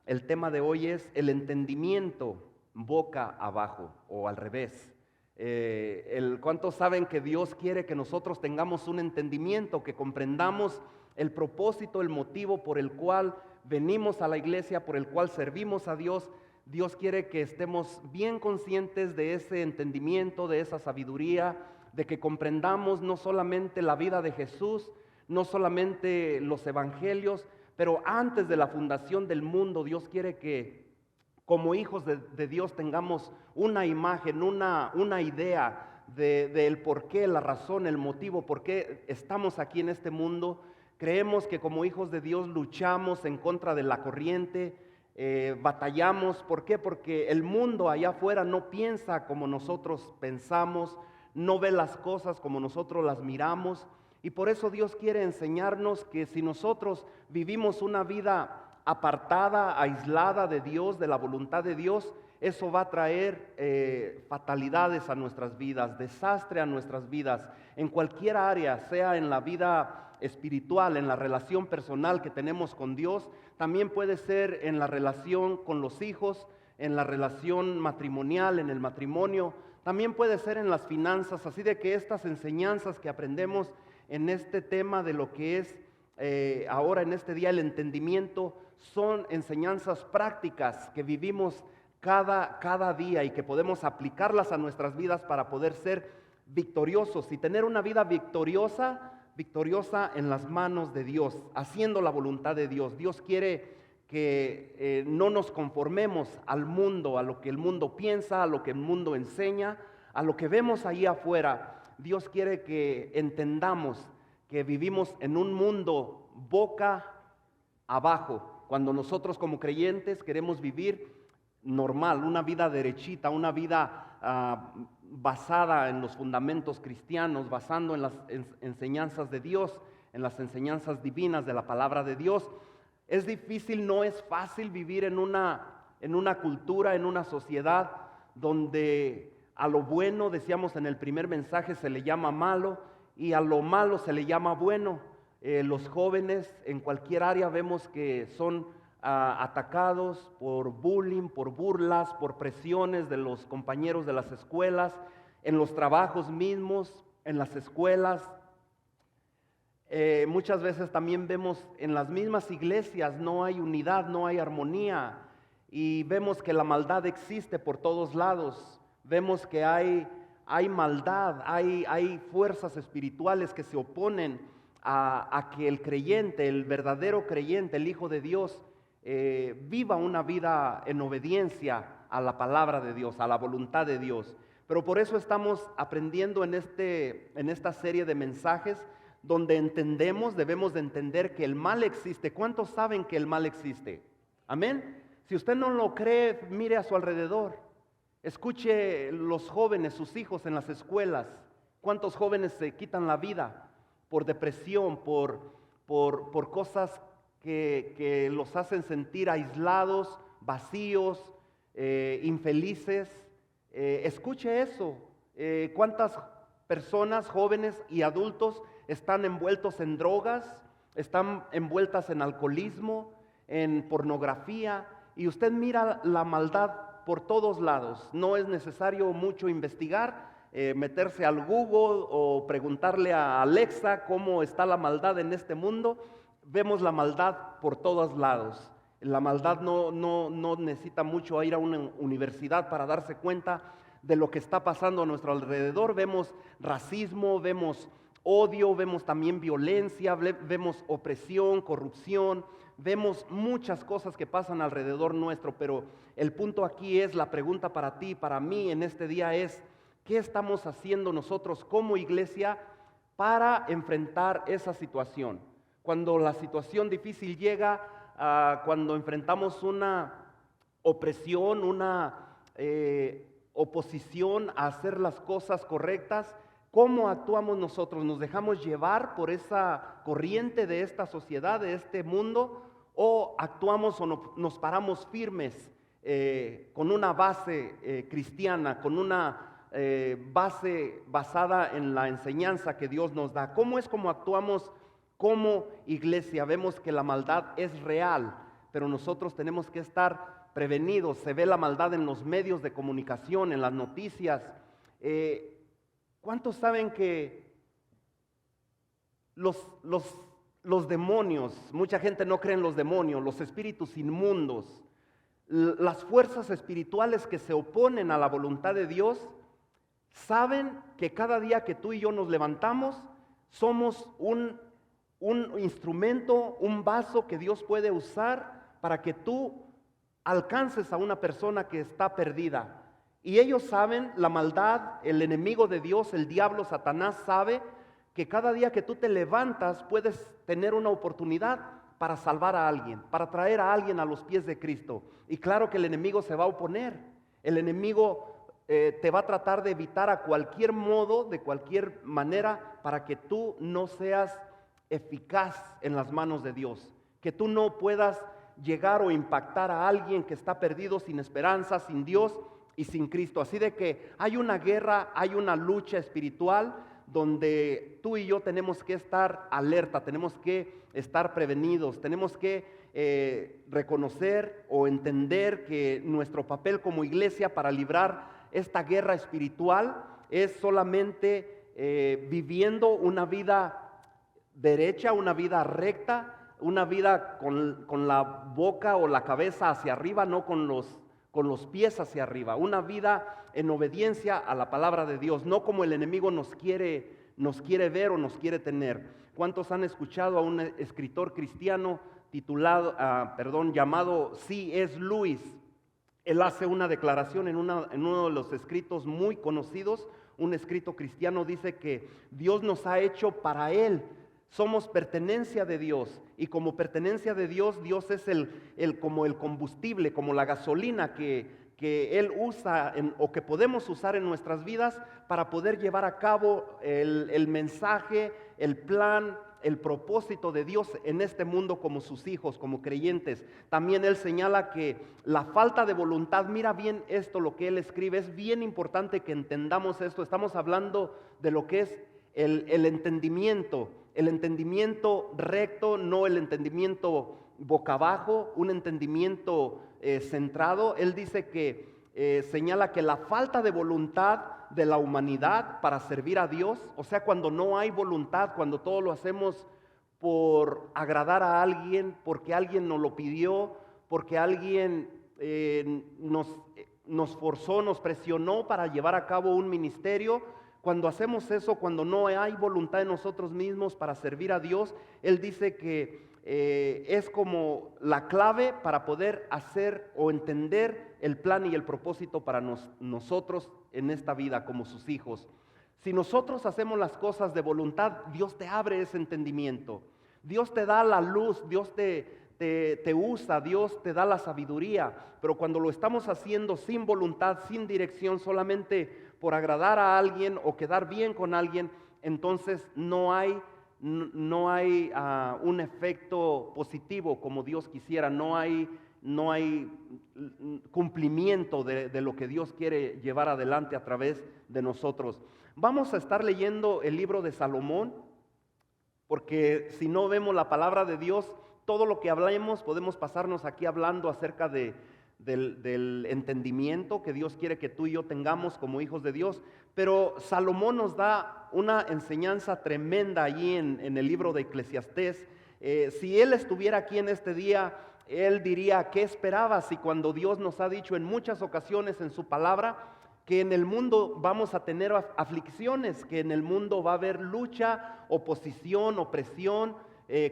El tema de hoy es el entendimiento boca abajo o al revés. ¿Cuántos saben que Dios quiere que nosotros tengamos un entendimiento, que comprendamos el propósito, el motivo por el cual venimos a la iglesia, por el cual servimos a Dios? Dios quiere que estemos bien conscientes de ese entendimiento, de esa sabiduría, de que comprendamos no solamente la vida de Jesús, no solamente los evangelios, pero antes de la fundación del mundo, Dios quiere que como hijos de Dios tengamos una imagen, una idea del por qué, la razón, el motivo, por qué estamos aquí en este mundo. Creemos que como hijos de Dios luchamos en contra de la corriente, batallamos. ¿Por qué? Porque el mundo allá afuera no piensa como nosotros pensamos, no ve las cosas como nosotros las miramos. Y por eso Dios quiere enseñarnos que si nosotros vivimos una vida apartada, aislada de Dios, de la voluntad de Dios, eso va a traer fatalidades a nuestras vidas, desastre a nuestras vidas, en cualquier área, sea en la vida espiritual, en la relación personal que tenemos con Dios, también puede ser en la relación con los hijos, en la relación matrimonial, en el matrimonio, también puede ser en las finanzas. Así de que estas enseñanzas que aprendemos en este tema de lo que es ahora en este día el entendimiento, son enseñanzas prácticas que vivimos cada día y que podemos aplicarlas a nuestras vidas para poder ser victoriosos y tener una vida victoriosa en las manos de Dios, haciendo la voluntad de Dios. Dios quiere que no nos conformemos al mundo, a lo que el mundo piensa, a lo que el mundo enseña, a lo que vemos ahí afuera. Dios quiere que entendamos que vivimos en un mundo boca abajo, cuando nosotros como creyentes queremos vivir normal, una vida derechita, una vida basada en los fundamentos cristianos, basando en las enseñanzas de Dios, en las enseñanzas divinas de la palabra de Dios. Es difícil, no es fácil vivir en una cultura, en una sociedad donde a lo bueno, decíamos en el primer mensaje, se le llama malo y a lo malo se le llama bueno. Los jóvenes en cualquier área vemos que son atacados por bullying, por burlas, por presiones de los compañeros de las escuelas, en los trabajos mismos, en las escuelas. Muchas veces también vemos en las mismas iglesias no hay unidad, no hay armonía, y vemos que la maldad existe por todos lados. Vemos que hay maldad, hay fuerzas espirituales que se oponen a que el creyente, el verdadero creyente, el Hijo de Dios, viva una vida en obediencia a la palabra de Dios, a la voluntad de Dios. Pero por eso estamos aprendiendo en esta serie de mensajes donde debemos de entender que el mal existe. ¿Cuántos saben que el mal existe? Amén. Si usted no lo cree, mire a su alrededor. Escuche los jóvenes, sus hijos en las escuelas. ¿Cuántos jóvenes se quitan la vida por depresión, por cosas que los hacen sentir aislados, vacíos, infelices? Escuche eso. ¿Cuántas personas, jóvenes y adultos, están envueltos en drogas, están envueltas en alcoholismo, en pornografía? Y usted mira la maldad por todos lados. No es necesario mucho investigar, meterse al Google o preguntarle a Alexa cómo está la maldad en este mundo. Vemos la maldad por todos lados. La maldad no necesita mucho ir a una universidad para darse cuenta de lo que está pasando a nuestro alrededor. Vemos racismo, vemos odio, vemos también violencia, vemos opresión, corrupción, vemos muchas cosas que pasan alrededor nuestro. Pero el punto aquí es, la pregunta para ti, para mí en este día es: ¿qué estamos haciendo nosotros como iglesia para enfrentar esa situación? Cuando la situación difícil llega, cuando enfrentamos una opresión, una oposición a hacer las cosas correctas, ¿cómo actuamos nosotros? ¿Nos dejamos llevar por esa corriente de esta sociedad, de este mundo? ¿O actuamos o nos paramos firmes con una base cristiana, con una base basada en la enseñanza que Dios nos da? ¿Cómo es como actuamos como iglesia? Vemos que la maldad es real. pero nosotros tenemos que estar prevenidos. Se ve la maldad en los medios de comunicación, en las noticias. ¿Cuántos saben que los demonios, mucha gente no cree en los demonios, los espíritus inmundos, las fuerzas espirituales que se oponen a la voluntad de Dios, saben que cada día que tú y yo nos levantamos, somos un instrumento, un vaso que Dios puede usar para que tú alcances a una persona que está perdida. Y ellos saben, la maldad, el enemigo de Dios, el diablo, Satanás, sabe que cada día que tú te levantas puedes tener una oportunidad para salvar a alguien, para traer a alguien a los pies de Cristo. Y claro que el enemigo se va a oponer. El enemigo te va a tratar de evitar a cualquier modo, de cualquier manera, para que tú no seas eficaz en las manos de Dios, que tú no puedas llegar o impactar a alguien que está perdido, sin esperanza, sin Dios y sin Cristo. Así de que hay una guerra, hay una lucha espiritual donde tú y yo tenemos que estar alerta, tenemos que estar prevenidos, tenemos que reconocer o entender que nuestro papel como iglesia para librar esta guerra espiritual es solamente viviendo una vida derecha, una vida recta, una vida con la boca o la cabeza hacia arriba, no con los pies hacia arriba, una vida en obediencia a la palabra de Dios, no como el enemigo nos quiere ver o nos quiere tener. ¿Cuántos han escuchado a un escritor cristiano llamado C.S. Lewis? Él hace una declaración en uno de los escritos muy conocidos, un escrito cristiano, dice que Dios nos ha hecho para Él. Somos pertenencia de Dios, y como pertenencia de Dios, Dios es como el combustible, como la gasolina que Él usa o que podemos usar en nuestras vidas para poder llevar a cabo el mensaje, el plan, el propósito de Dios en este mundo como sus hijos, como creyentes. También Él señala que la falta de voluntad, mira bien esto lo que Él escribe, es bien importante que entendamos esto. Estamos hablando de lo que es el entendimiento recto, no el entendimiento boca abajo, un entendimiento centrado. Él dice que señala que la falta de voluntad de la humanidad para servir a Dios, o sea, cuando no hay voluntad, cuando todo lo hacemos por agradar a alguien, porque alguien nos lo pidió, porque alguien nos forzó, nos presionó para llevar a cabo un ministerio. Cuando hacemos eso, cuando no hay voluntad en nosotros mismos para servir a Dios, Él dice que es como la clave para poder hacer o entender el plan y el propósito para nosotros en esta vida como sus hijos. Si nosotros hacemos las cosas de voluntad, Dios te abre ese entendimiento. Dios te da la luz, Dios te usa, Dios te da la sabiduría. Pero cuando lo estamos haciendo sin voluntad, sin dirección, solamente por agradar a alguien o quedar bien con alguien, entonces no hay un efecto positivo como Dios quisiera, no hay cumplimiento de lo que Dios quiere llevar adelante a través de nosotros. Vamos a estar leyendo el libro de Salomón, porque si no vemos la palabra de Dios, todo lo que hablemos podemos pasarnos aquí hablando acerca del entendimiento que Dios quiere que tú y yo tengamos como hijos de Dios. Pero Salomón nos da una enseñanza tremenda allí en el libro de Eclesiastés. Si él estuviera aquí en este día, él diría: ¿qué esperabas? Y cuando Dios nos ha dicho en muchas ocasiones en su palabra que en el mundo vamos a tener aflicciones, que en el mundo va a haber lucha, oposición, opresión,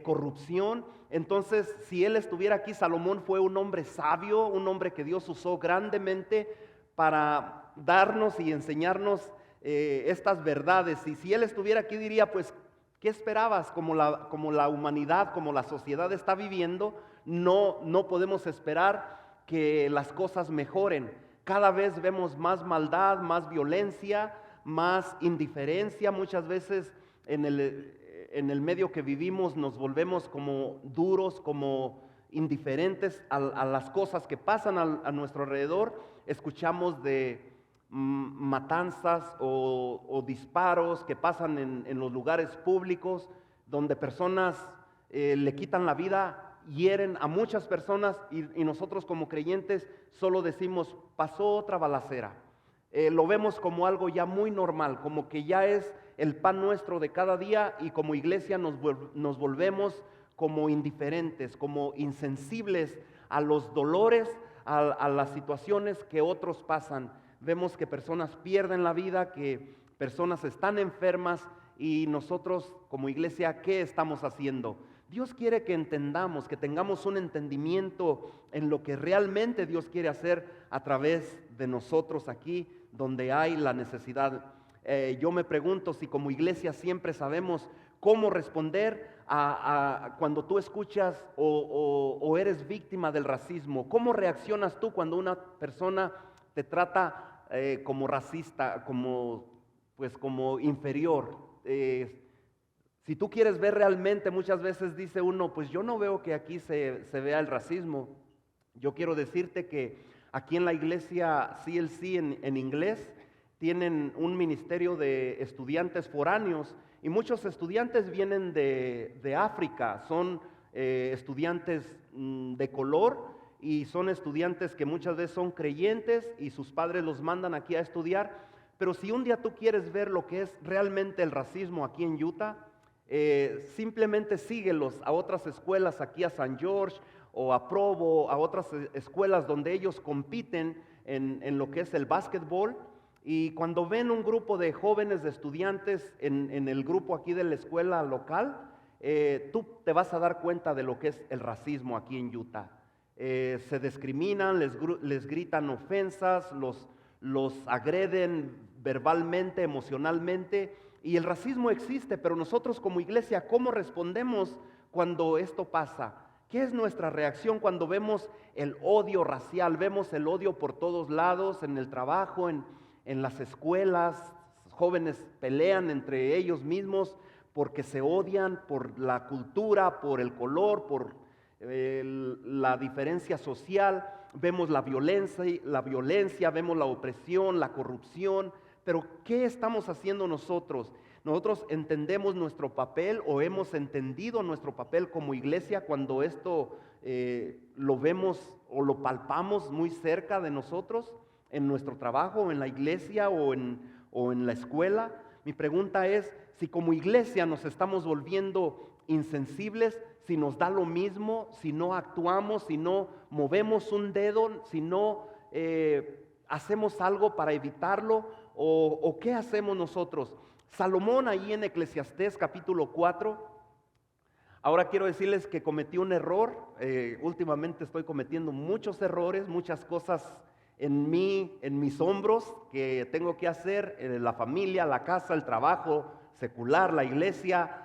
corrupción. Entonces, si él estuviera aquí, Salomón fue un hombre sabio, un hombre que Dios usó grandemente para darnos y enseñarnos estas verdades. Y si él estuviera aquí, diría: pues, ¿qué esperabas? Como la humanidad, como la sociedad está viviendo, no podemos esperar que las cosas mejoren. Cada vez vemos más maldad, más violencia, más indiferencia. Muchas veces en el medio que vivimos nos volvemos como duros, como indiferentes a las cosas que pasan a nuestro alrededor. Escuchamos de matanzas o disparos que pasan en los lugares públicos, donde personas le quitan la vida hieren a muchas personas y nosotros como creyentes solo decimos, pasó otra balacera. Lo vemos como algo ya muy normal, como que ya es el pan nuestro de cada día y como iglesia nos volvemos como indiferentes, como insensibles a los dolores, a las situaciones que otros pasan. Vemos que personas pierden la vida, que personas están enfermas y nosotros como iglesia, ¿qué estamos haciendo? Dios quiere que entendamos, que tengamos un entendimiento en lo que realmente Dios quiere hacer a través de nosotros aquí, donde hay la necesidad. Yo me pregunto si como iglesia siempre sabemos cómo responder a cuando tú escuchas o eres víctima del racismo. ¿Cómo reaccionas tú cuando una persona te trata como racista, como inferior? Si tú quieres ver realmente, muchas veces dice uno, pues yo no veo que aquí se vea el racismo. Yo quiero decirte que aquí en la iglesia CLC en inglés tienen un ministerio de estudiantes foráneos y muchos estudiantes vienen de África, son estudiantes de color y son estudiantes que muchas veces son creyentes y sus padres los mandan aquí a estudiar. Pero si un día tú quieres ver lo que es realmente el racismo aquí en Utah, simplemente síguelos a otras escuelas, aquí a San George o a Provo, a otras escuelas donde ellos compiten en lo que es el básquetbol. Y cuando ven un grupo de jóvenes, de estudiantes en el grupo aquí de la escuela local, tú te vas a dar cuenta de lo que es el racismo aquí en Utah. Se discriminan, les gritan ofensas, los agreden verbalmente, emocionalmente, y el racismo existe, pero nosotros como iglesia, ¿cómo respondemos cuando esto pasa? ¿Qué es nuestra reacción cuando vemos el odio racial? Vemos el odio por todos lados, en el trabajo, en las escuelas, jóvenes pelean entre ellos mismos porque se odian por la cultura, por el color, por la diferencia social. Vemos la violencia, vemos la opresión, la corrupción. Pero ¿qué estamos haciendo nosotros? Nosotros entendemos nuestro papel o hemos entendido nuestro papel como iglesia cuando esto lo vemos o lo palpamos muy cerca de nosotros, en nuestro trabajo, en la iglesia o en la escuela. Mi pregunta es si como iglesia nos estamos volviendo insensibles, si nos da lo mismo, si no actuamos, si no movemos un dedo, si no hacemos algo para evitarlo, o qué hacemos nosotros. Salomón ahí en Eclesiastés capítulo 4, ahora quiero decirles que cometí un error. Últimamente estoy cometiendo muchos errores, muchas cosas en mis hombros que tengo que hacer, la familia, la casa, el trabajo secular, la iglesia,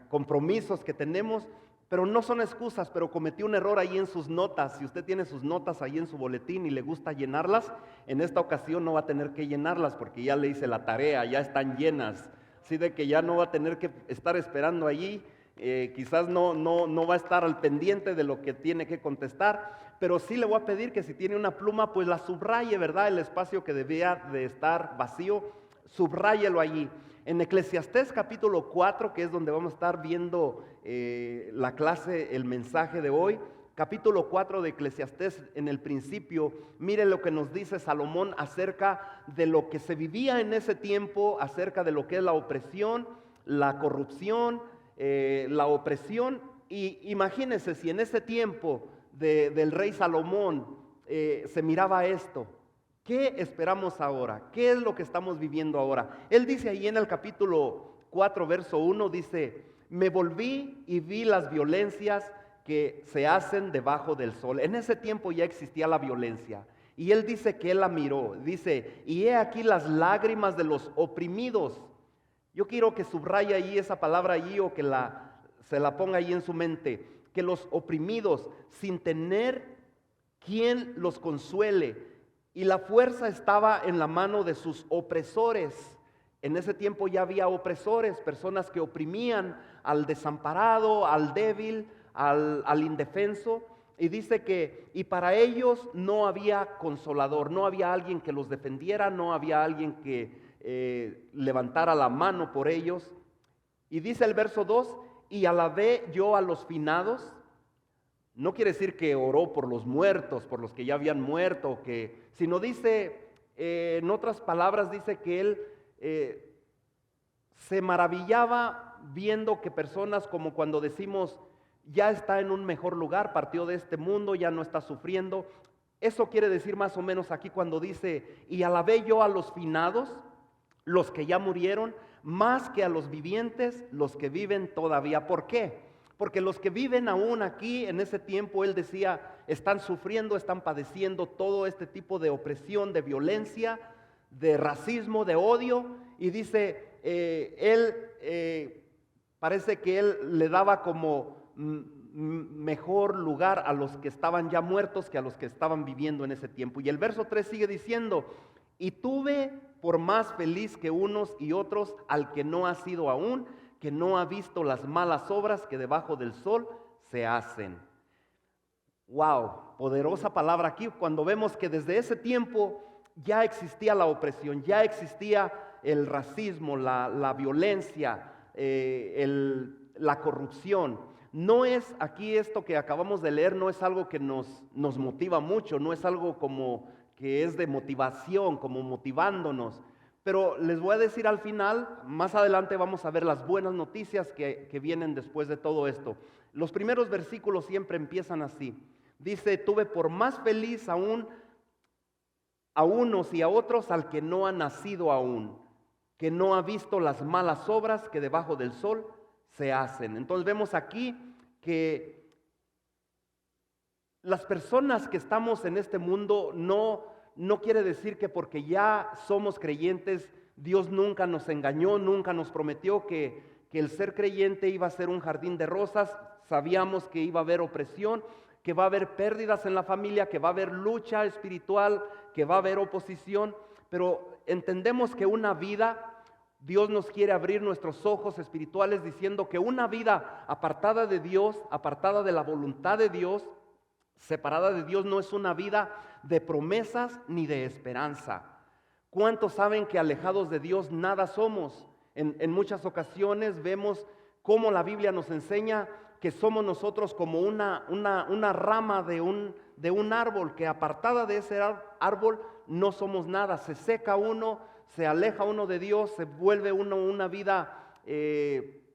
compromisos que tenemos, pero no son excusas. Pero cometí un error ahí en sus notas. Si usted tiene sus notas ahí en su boletín y le gusta llenarlas, en esta ocasión no va a tener que llenarlas porque ya le hice la tarea, ya están llenas, así de que ya no va a tener que estar esperando allí. Quizás no va a estar al pendiente de lo que tiene que contestar, pero sí le voy a pedir que si tiene una pluma, pues la subraye, ¿verdad? El espacio que debía de estar vacío, subráyelo allí. En Eclesiastés capítulo 4, que es donde vamos a estar viendo la clase, el mensaje de hoy, capítulo 4 de Eclesiastés, en el principio, mire lo que nos dice Salomón acerca de lo que se vivía en ese tiempo, acerca de lo que es la opresión, la corrupción, la opresión. Y imagínense si en ese tiempo del rey Salomón se miraba esto, ¿qué esperamos ahora? ¿Qué es lo que estamos viviendo ahora? Él dice ahí en el capítulo 4 verso 1, dice: me volví y vi las violencias que se hacen debajo del sol. En ese tiempo ya existía la violencia, y él dice que él la miró, dice: y he aquí las lágrimas de los oprimidos. Yo quiero que subraye ahí esa palabra allí, o que se la ponga ahí en su mente, que los oprimidos, sin tener quien los consuele, y la fuerza estaba en la mano de sus opresores. En ese tiempo ya había opresores, personas que oprimían al desamparado, al débil, al indefenso. Y dice que, y para ellos no había consolador, no había alguien que los defendiera, no había alguien que levantara la mano por ellos. Y dice el verso 2: y alabé yo a los finados No quiere decir que oró por los muertos, por los que ya habían muerto, sino dice, en otras palabras, dice que él se maravillaba viendo que personas, como cuando decimos, ya está en un mejor lugar, partió de este mundo, ya no está sufriendo. Eso quiere decir más o menos aquí cuando dice, y alabé yo a los finados, los que ya murieron, más que a los vivientes, los que viven todavía. ¿Por qué? Porque los que viven aún aquí en ese tiempo, él decía, están sufriendo, están padeciendo todo este tipo de opresión, de violencia, de racismo, de odio. Y dice, parece que él le daba como mejor lugar a los que estaban ya muertos que a los que estaban viviendo en ese tiempo. Y el verso 3 sigue diciendo, y tuve por más feliz que unos y otros al que no ha sido aún, que no ha visto las malas obras que debajo del sol se hacen. Wow, poderosa palabra aquí, cuando vemos que desde ese tiempo ya existía la opresión, ya existía el racismo, la violencia, la corrupción. No es aquí esto que acabamos de leer, no es algo que nos motiva mucho, no es algo como que es de motivación, como motivándonos. Pero les voy a decir al final, más adelante vamos a ver las buenas noticias que vienen después de todo esto. Los primeros versículos siempre empiezan así. Dice, tuve por más feliz aún a unos y a otros al que no ha nacido aún, que no ha visto las malas obras que debajo del sol se hacen. Entonces vemos aquí que las personas que estamos en este mundo no quiere decir que porque ya somos creyentes, Dios nunca nos engañó, nunca nos prometió que el ser creyente iba a ser un jardín de rosas. Sabíamos que iba a haber opresión, que va a haber pérdidas en la familia, que va a haber lucha espiritual, que va a haber oposición, pero entendemos que una vida, Dios nos quiere abrir nuestros ojos espirituales diciendo que una vida apartada de Dios, apartada de la voluntad de Dios, separada de Dios, no es una vida de promesas ni de esperanza. ¿Cuántos saben que alejados de Dios nada somos? En muchas ocasiones vemos cómo la Biblia nos enseña que somos nosotros como una rama de un árbol, que apartada de ese árbol no somos nada. Se seca uno, se aleja uno de Dios, se vuelve uno una vida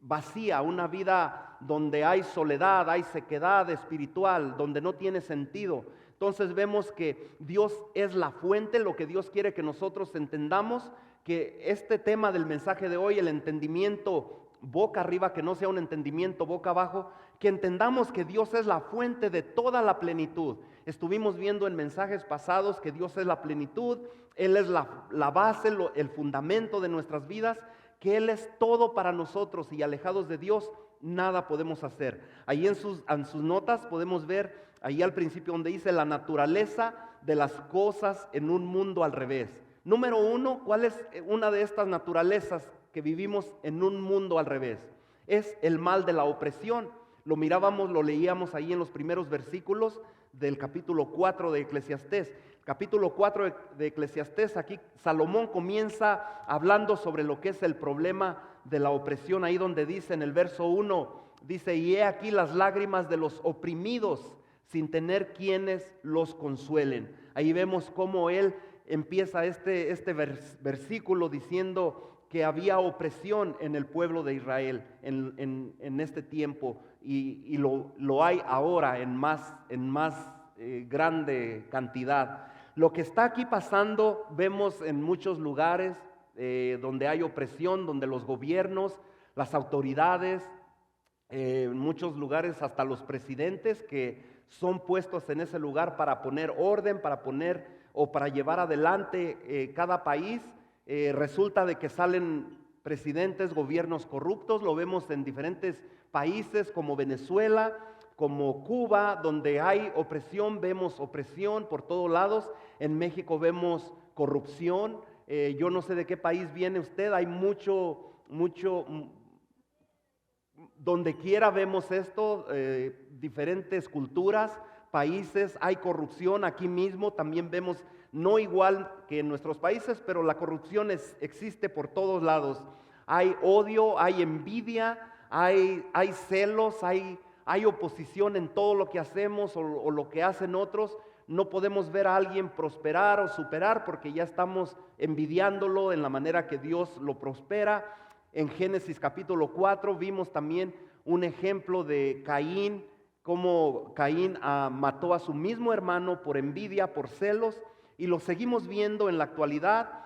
vacía, una vida donde hay soledad, hay sequedad espiritual, donde no tiene sentido. Entonces vemos que Dios es la fuente. Lo que Dios quiere que nosotros entendamos, que este tema del mensaje de hoy, el entendimiento boca arriba, que no sea un entendimiento boca abajo, que entendamos que Dios es la fuente de toda la plenitud. Estuvimos viendo en mensajes pasados que Dios es la plenitud, Él es la base, el fundamento de nuestras vidas, que Él es todo para nosotros, y alejados de Dios nada podemos hacer. Ahí en sus notas podemos ver, ahí al principio donde dice la naturaleza de las cosas en un mundo al revés. Número uno, ¿cuál es una de estas naturalezas que vivimos en un mundo al revés? Es el mal de la opresión. Lo mirábamos, lo leíamos ahí en los primeros versículos del capítulo 4 de Eclesiastés. Capítulo 4 de Eclesiastés, aquí Salomón comienza hablando sobre lo que es el problema de la opresión, ahí donde dice en el verso 1, dice, y he aquí las lágrimas de los oprimidos, sin tener quienes los consuelen. Ahí vemos cómo él empieza este versículo diciendo que había opresión en el pueblo de Israel en este tiempo, y lo hay ahora en más grande cantidad. Lo que está aquí pasando, vemos en muchos lugares donde hay opresión, donde los gobiernos, las autoridades, en muchos lugares hasta los presidentes que son puestos en ese lugar para poner orden, para llevar adelante cada país. Resulta de que salen presidentes, gobiernos corruptos. Lo vemos en diferentes países como Venezuela, como Cuba, donde hay opresión. Vemos opresión por todos lados. En México vemos corrupción. Yo no sé de qué país viene usted, hay mucho, donde quiera vemos esto, diferentes culturas, países, hay corrupción. Aquí mismo también vemos, no igual que en nuestros países, pero la corrupción existe por todos lados. Hay odio, hay envidia, hay celos, hay hay oposición en todo lo que hacemos o lo que hacen otros, no podemos ver a alguien prosperar o superar porque ya estamos envidiándolo en la manera que Dios lo prospera. En Génesis capítulo 4 vimos también un ejemplo de Caín, cómo Caín mató a su mismo hermano por envidia, por celos, y lo seguimos viendo en la actualidad,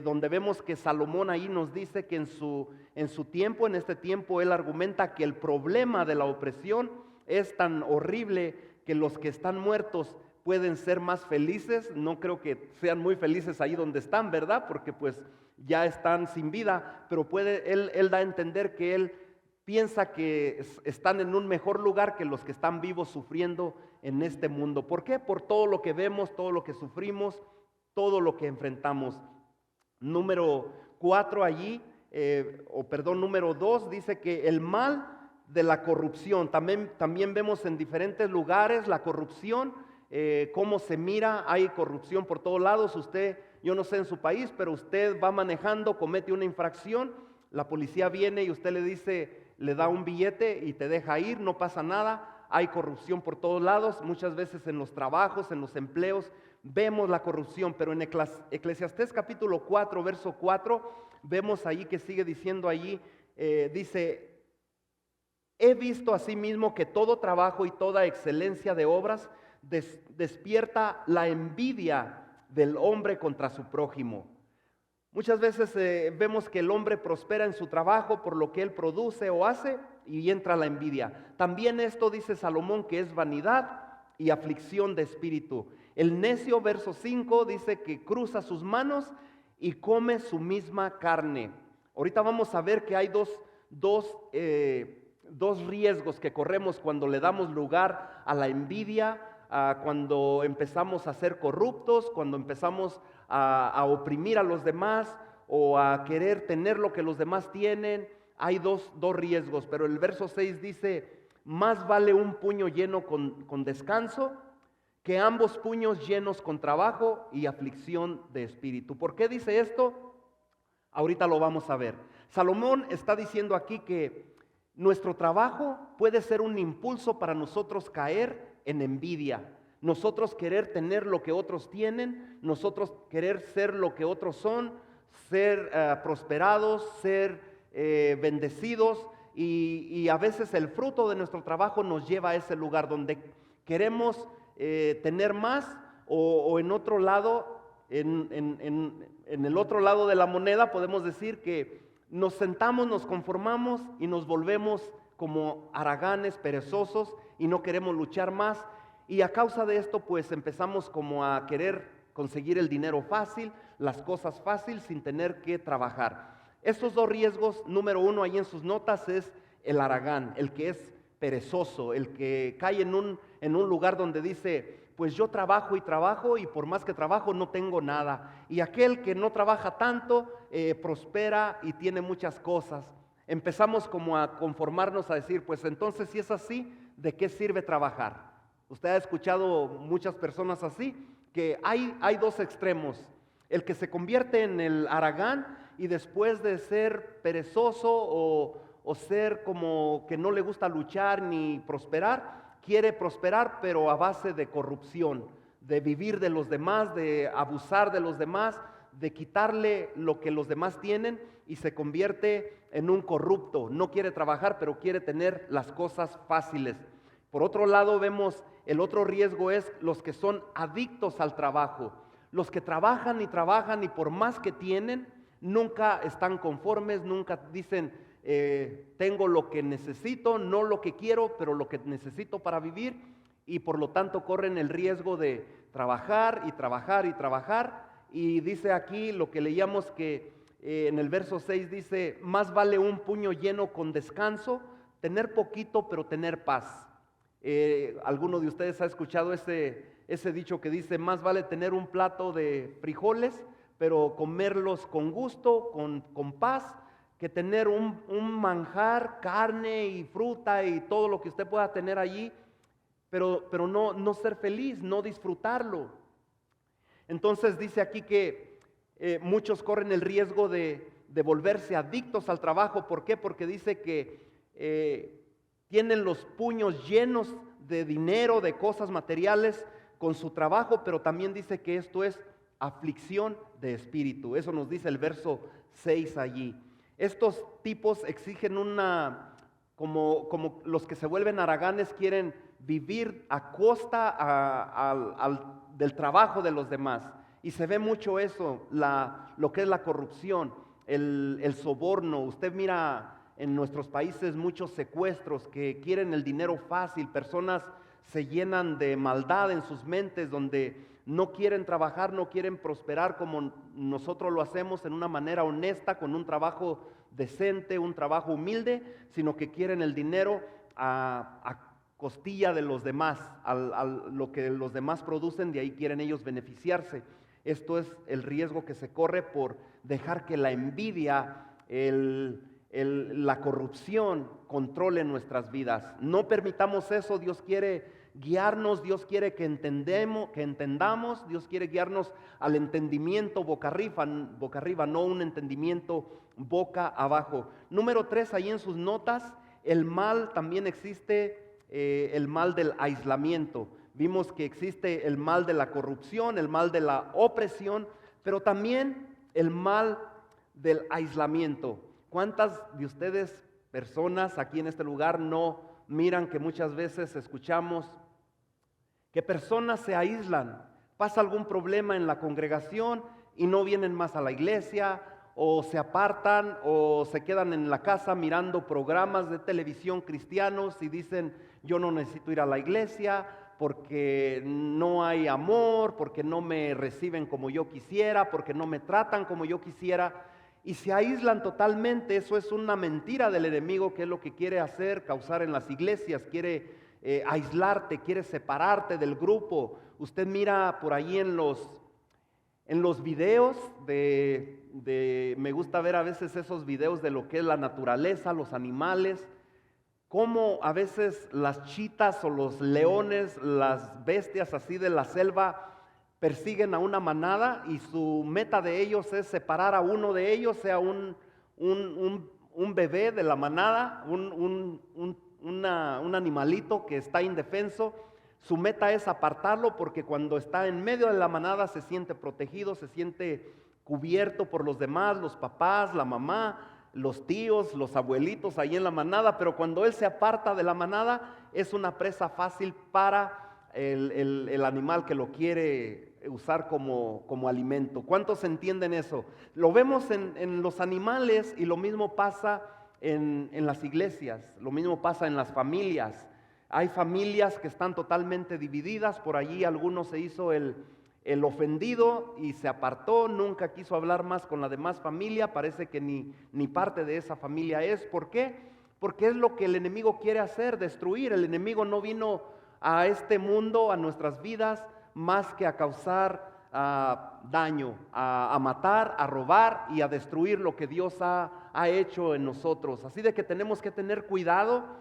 donde vemos que Salomón ahí nos dice que en su tiempo, en este tiempo, él argumenta que el problema de la opresión es tan horrible que los que están muertos pueden ser más felices. No creo que sean muy felices ahí donde están, ¿verdad? Porque pues ya están sin vida, pero él da a entender que él piensa que están en un mejor lugar que los que están vivos sufriendo en este mundo. ¿Por qué? Por todo lo que vemos, todo lo que sufrimos, todo lo que enfrentamos. Número 4 allí, número 2, dice que el mal de la corrupción. También vemos en diferentes lugares la corrupción, cómo se mira. Hay corrupción por todos lados. Usted, yo no sé en su país, pero usted va manejando, comete una infracción, la policía viene y usted le dice, le da un billete y te deja ir, no pasa nada. Hay corrupción por todos lados, muchas veces en los trabajos, en los empleos, vemos la corrupción, pero en Eclesiastés capítulo 4, verso 4, vemos ahí que sigue diciendo allí, dice, he visto asimismo que todo trabajo y toda excelencia de obras despierta la envidia del hombre contra su prójimo. Muchas veces vemos que el hombre prospera en su trabajo por lo que él produce o hace y entra la envidia. También esto dice Salomón que es vanidad y aflicción de espíritu. El necio, verso 5, dice que cruza sus manos y come su misma carne. Ahorita vamos a ver que hay dos riesgos que corremos cuando le damos lugar a la envidia, cuando empezamos a ser corruptos, cuando empezamos a oprimir a los demás o a querer tener lo que los demás tienen. Hay dos riesgos, pero el verso 6 dice, más vale un puño lleno con descanso que ambos puños llenos con trabajo y aflicción de espíritu. ¿Por qué dice esto? Ahorita lo vamos a ver. Salomón está diciendo aquí que nuestro trabajo puede ser un impulso para nosotros caer en envidia, nosotros querer tener lo que otros tienen, nosotros querer ser lo que otros son, ser prosperados, ser bendecidos, y a veces el fruto de nuestro trabajo nos lleva a ese lugar donde queremos tener más, o en otro lado, en el otro lado de la moneda podemos decir que nos sentamos, nos conformamos y nos volvemos como haraganes, perezosos, y no queremos luchar más, y a causa de esto pues empezamos como a querer conseguir el dinero fácil, las cosas fácil sin tener que trabajar. Estos dos riesgos, número 1 ahí en sus notas, es el haragán, el que es perezoso, el que cae en un lugar donde dice, pues yo trabajo y por más que trabajo no tengo nada. Y aquel que no trabaja tanto, prospera y tiene muchas cosas. Empezamos como a conformarnos a decir, pues entonces si es así, ¿de qué sirve trabajar? Usted ha escuchado muchas personas así, que hay dos extremos. El que se convierte en el haragán y después de ser perezoso o ser como que no le gusta luchar ni prosperar, quiere prosperar pero a base de corrupción, de vivir de los demás, de abusar de los demás, de quitarle lo que los demás tienen, y se convierte en un corrupto. No quiere trabajar pero quiere tener las cosas fáciles. Por otro lado vemos el otro riesgo es los que son adictos al trabajo. Los que trabajan y por más que tienen, nunca están conformes, nunca dicen tengo lo que necesito, no lo que quiero, pero lo que necesito para vivir, y por lo tanto corren el riesgo de trabajar y trabajar y trabajar. Y dice aquí lo que leíamos que en el verso 6 dice, más vale un puño lleno con descanso, tener poquito pero tener paz. ¿Alguno de ustedes ha escuchado ese dicho que dice, más vale tener un plato de frijoles, pero comerlos con gusto, con paz, que tener un manjar, carne y fruta y todo lo que usted pueda tener allí, pero no ser feliz, no disfrutarlo? Entonces dice aquí que muchos corren el riesgo de volverse adictos al trabajo. ¿Por qué? Porque dice que tienen los puños llenos de dinero, de cosas materiales con su trabajo, pero también dice que esto es aflicción de espíritu. Eso nos dice el verso 6 allí. Estos tipos exigen como los que se vuelven haraganes, quieren vivir a costa del trabajo de los demás. Y se ve mucho eso, lo que es la corrupción, el soborno. Usted mira en nuestros países muchos secuestros que quieren el dinero fácil, personas se llenan de maldad en sus mentes donde no quieren trabajar, no quieren prosperar como nosotros lo hacemos en una manera honesta, con un trabajo decente, un trabajo humilde, sino que quieren el dinero a costilla de los demás, a lo que los demás producen, de ahí quieren ellos beneficiarse. Esto es el riesgo que se corre por dejar que la envidia, la corrupción controle nuestras vidas. No permitamos eso. Dios quiere guiarnos, Dios quiere que entendamos, Dios quiere guiarnos al entendimiento boca arriba, no un entendimiento boca abajo. Número 3, ahí en sus notas, el mal también existe, el mal del aislamiento. Vimos que existe el mal de la corrupción, el mal de la opresión, pero también el mal del aislamiento. ¿Cuántas de ustedes, personas aquí en este lugar, no miran que muchas veces escuchamos que personas se aíslan? Pasa algún problema en la congregación y no vienen más a la iglesia, o se apartan o se quedan en la casa mirando programas de televisión cristianos y dicen: yo no necesito ir a la iglesia porque no hay amor, porque no me reciben como yo quisiera, porque no me tratan como yo quisiera, y se aíslan totalmente. Eso es una mentira del enemigo, que es lo que quiere hacer, causar en las iglesias. Quiere aislarte, quiere separarte del grupo. Usted mira por ahí en los videos me gusta ver a veces esos videos de lo que es la naturaleza, los animales, cómo a veces las chitas o los leones, las bestias así de la selva, persiguen a una manada y su meta de ellos es separar a uno de ellos, sea un bebé de la manada, un animalito que está indefenso. Su meta es apartarlo, porque cuando está en medio de la manada se siente protegido, se siente cubierto por los demás, los papás, la mamá, los tíos, los abuelitos ahí en la manada. Pero cuando él se aparta de la manada, es una presa fácil para el animal que lo quiere usar como alimento. ¿Cuántos entienden eso? Lo vemos en los animales, y lo mismo pasa en las iglesias, lo mismo pasa en las familias. Hay familias que están totalmente divididas. Por allí alguno se hizo el ofendido y se apartó, nunca quiso hablar más con la demás familia. Parece que ni parte de esa familia es. ¿Por qué? Porque es lo que el enemigo quiere hacer, destruir. El enemigo no vino a este mundo, a nuestras vidas, más que a causar daño, a matar, a robar y a destruir lo que Dios ha hecho en nosotros. Así de que tenemos que tener cuidado,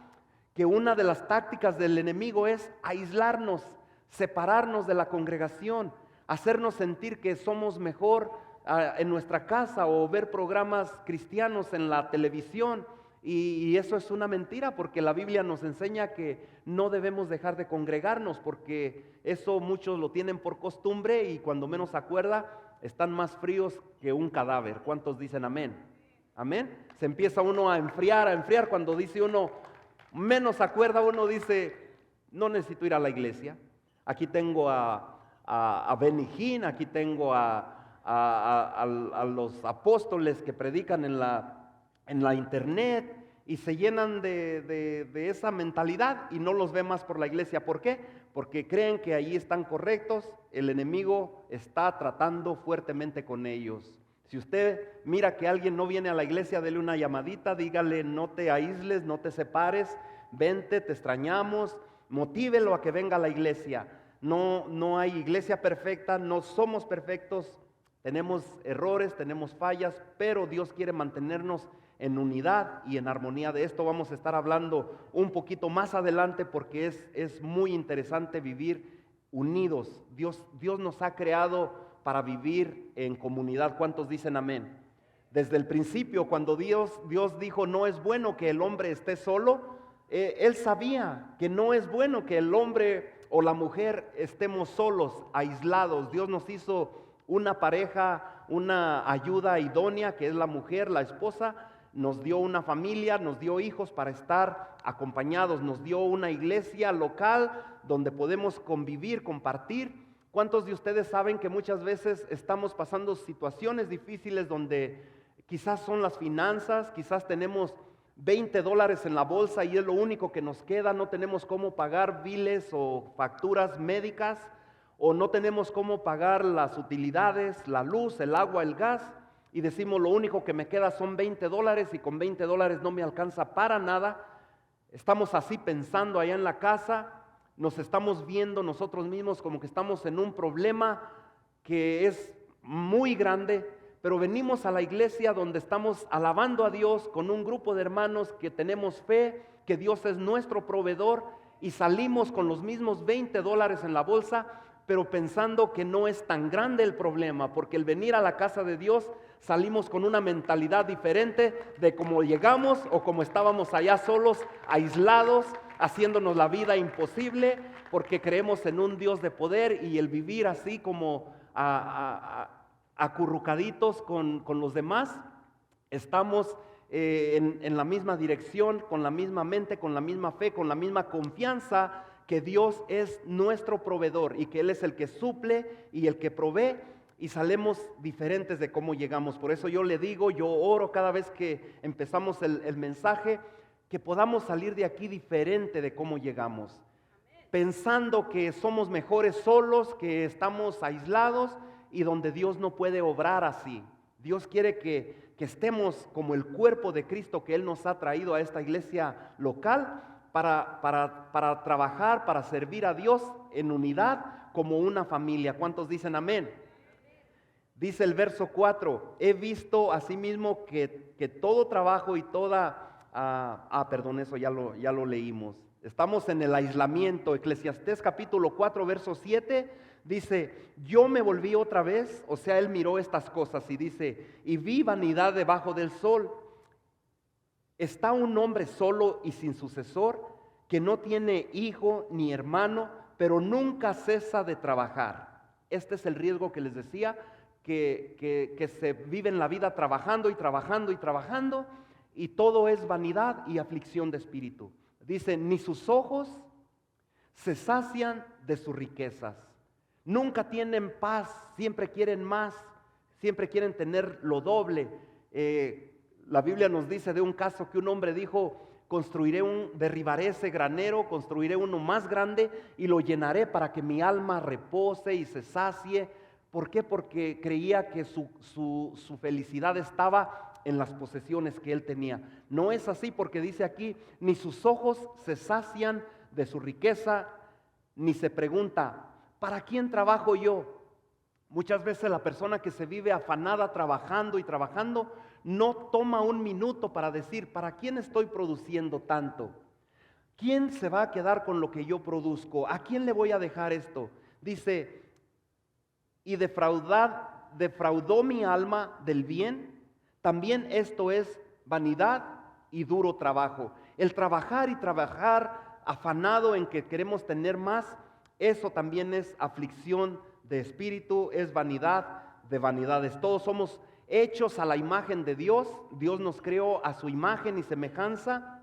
que una de las tácticas del enemigo es aislarnos, separarnos de la congregación, hacernos sentir que somos mejor en nuestra casa, o ver programas cristianos en la televisión. Y eso es una mentira, porque la Biblia nos enseña que no debemos dejar de congregarnos, porque eso muchos lo tienen por costumbre, y cuando menos se acuerda están más fríos que un cadáver. ¿Cuántos dicen amén? Amén. Se empieza uno a enfriar cuando dice uno, menos se acuerda, uno dice: no necesito ir a la iglesia. Aquí tengo a Benny Hinn, aquí tengo a los apóstoles que predican en la internet, y se llenan de esa mentalidad y no los ve más por la iglesia. ¿Por qué? Porque creen que allí están correctos. El enemigo está tratando fuertemente con ellos. Si usted mira que alguien no viene a la iglesia, dele una llamadita, dígale: no te aísles, no te separes, vente, te extrañamos. Motívelo a que venga a la iglesia. No hay iglesia perfecta, no somos perfectos, tenemos errores, tenemos fallas, pero Dios quiere mantenernos en unidad y en armonía. De esto vamos a estar hablando un poquito más adelante, porque es muy interesante vivir unidos. Dios nos ha creado para vivir en comunidad. ¿Cuántos dicen amén? Desde el principio, cuando Dios dijo: no es bueno que el hombre esté solo, Él sabía que no es bueno que el hombre o la mujer estemos solos, aislados. Dios nos hizo una pareja, una ayuda idónea, que es la mujer, la esposa. Nos dio una familia, nos dio hijos para estar acompañados, nos dio una iglesia local donde podemos convivir, compartir. ¿Cuántos de ustedes saben que muchas veces estamos pasando situaciones difíciles donde quizás son las finanzas, quizás tenemos $20 en la bolsa y es lo único que nos queda, no tenemos cómo pagar biles o facturas médicas, o no tenemos cómo pagar las utilidades, la luz, el agua, el gas, y decimos lo único que me queda son $20 y con $20 no me alcanza para nada? Estamos así pensando allá en la casa, nos estamos viendo nosotros mismos como que estamos en un problema que es muy grande, pero venimos a la iglesia donde estamos alabando a Dios con un grupo de hermanos que tenemos fe, que Dios es nuestro proveedor, y salimos con los mismos $20 en la bolsa, pero pensando que no es tan grande el problema, porque el venir a la casa de Dios salimos con una mentalidad diferente de cómo llegamos o como estábamos allá solos, aislados, haciéndonos la vida imposible, porque creemos en un Dios de poder, y el vivir así como acurrucaditos con los demás, estamos en la misma dirección, con la misma mente, con la misma fe, con la misma confianza que Dios es nuestro proveedor y que Él es el que suple y el que provee, y salemos diferentes de cómo llegamos. Por eso yo le digo, yo oro cada vez que empezamos el mensaje, que podamos salir de aquí diferente de cómo llegamos, pensando que somos mejores solos, que estamos aislados, y donde Dios no puede obrar así. Dios quiere que estemos como el cuerpo de Cristo que Él nos ha traído a esta iglesia local para trabajar, para servir a Dios en unidad como una familia. ¿Cuántos dicen amén? Dice el verso 4, he visto asimismo que todo trabajo y toda... perdón, eso ya lo leímos. Estamos en el aislamiento. Eclesiastés capítulo 4, verso 7 dice, yo me volví otra vez, o sea, él miró estas cosas y dice, y vi vanidad debajo del sol. Está un hombre solo y sin sucesor, que no tiene hijo ni hermano, pero nunca cesa de trabajar. Este es el riesgo que les decía, que se vive en la vida trabajando y trabajando y trabajando, y todo es vanidad y aflicción de espíritu. Dice, ni sus ojos se sacian de sus riquezas. Nunca tienen paz, siempre quieren más, siempre quieren tener lo doble. La Biblia nos dice de un caso que un hombre dijo, derribaré ese granero, construiré uno más grande y lo llenaré para que mi alma repose y se sacie. ¿Por qué? Porque creía que su felicidad estaba en las posesiones que él tenía. No es así, porque dice aquí, ni sus ojos se sacian de su riqueza, ni se pregunta, ¿para quién trabajo yo? Muchas veces la persona que se vive afanada trabajando y trabajando no toma un minuto para decir, ¿para quién estoy produciendo tanto? ¿Quién se va a quedar con lo que yo produzco? ¿A quién le voy a dejar esto? Dice, y defraudó mi alma del bien. También esto es vanidad y duro trabajo. El trabajar y trabajar afanado en que queremos tener más, eso también es aflicción de espíritu, es vanidad de vanidades. Todos somos hechos a la imagen de Dios. Dios nos creó a su imagen y semejanza.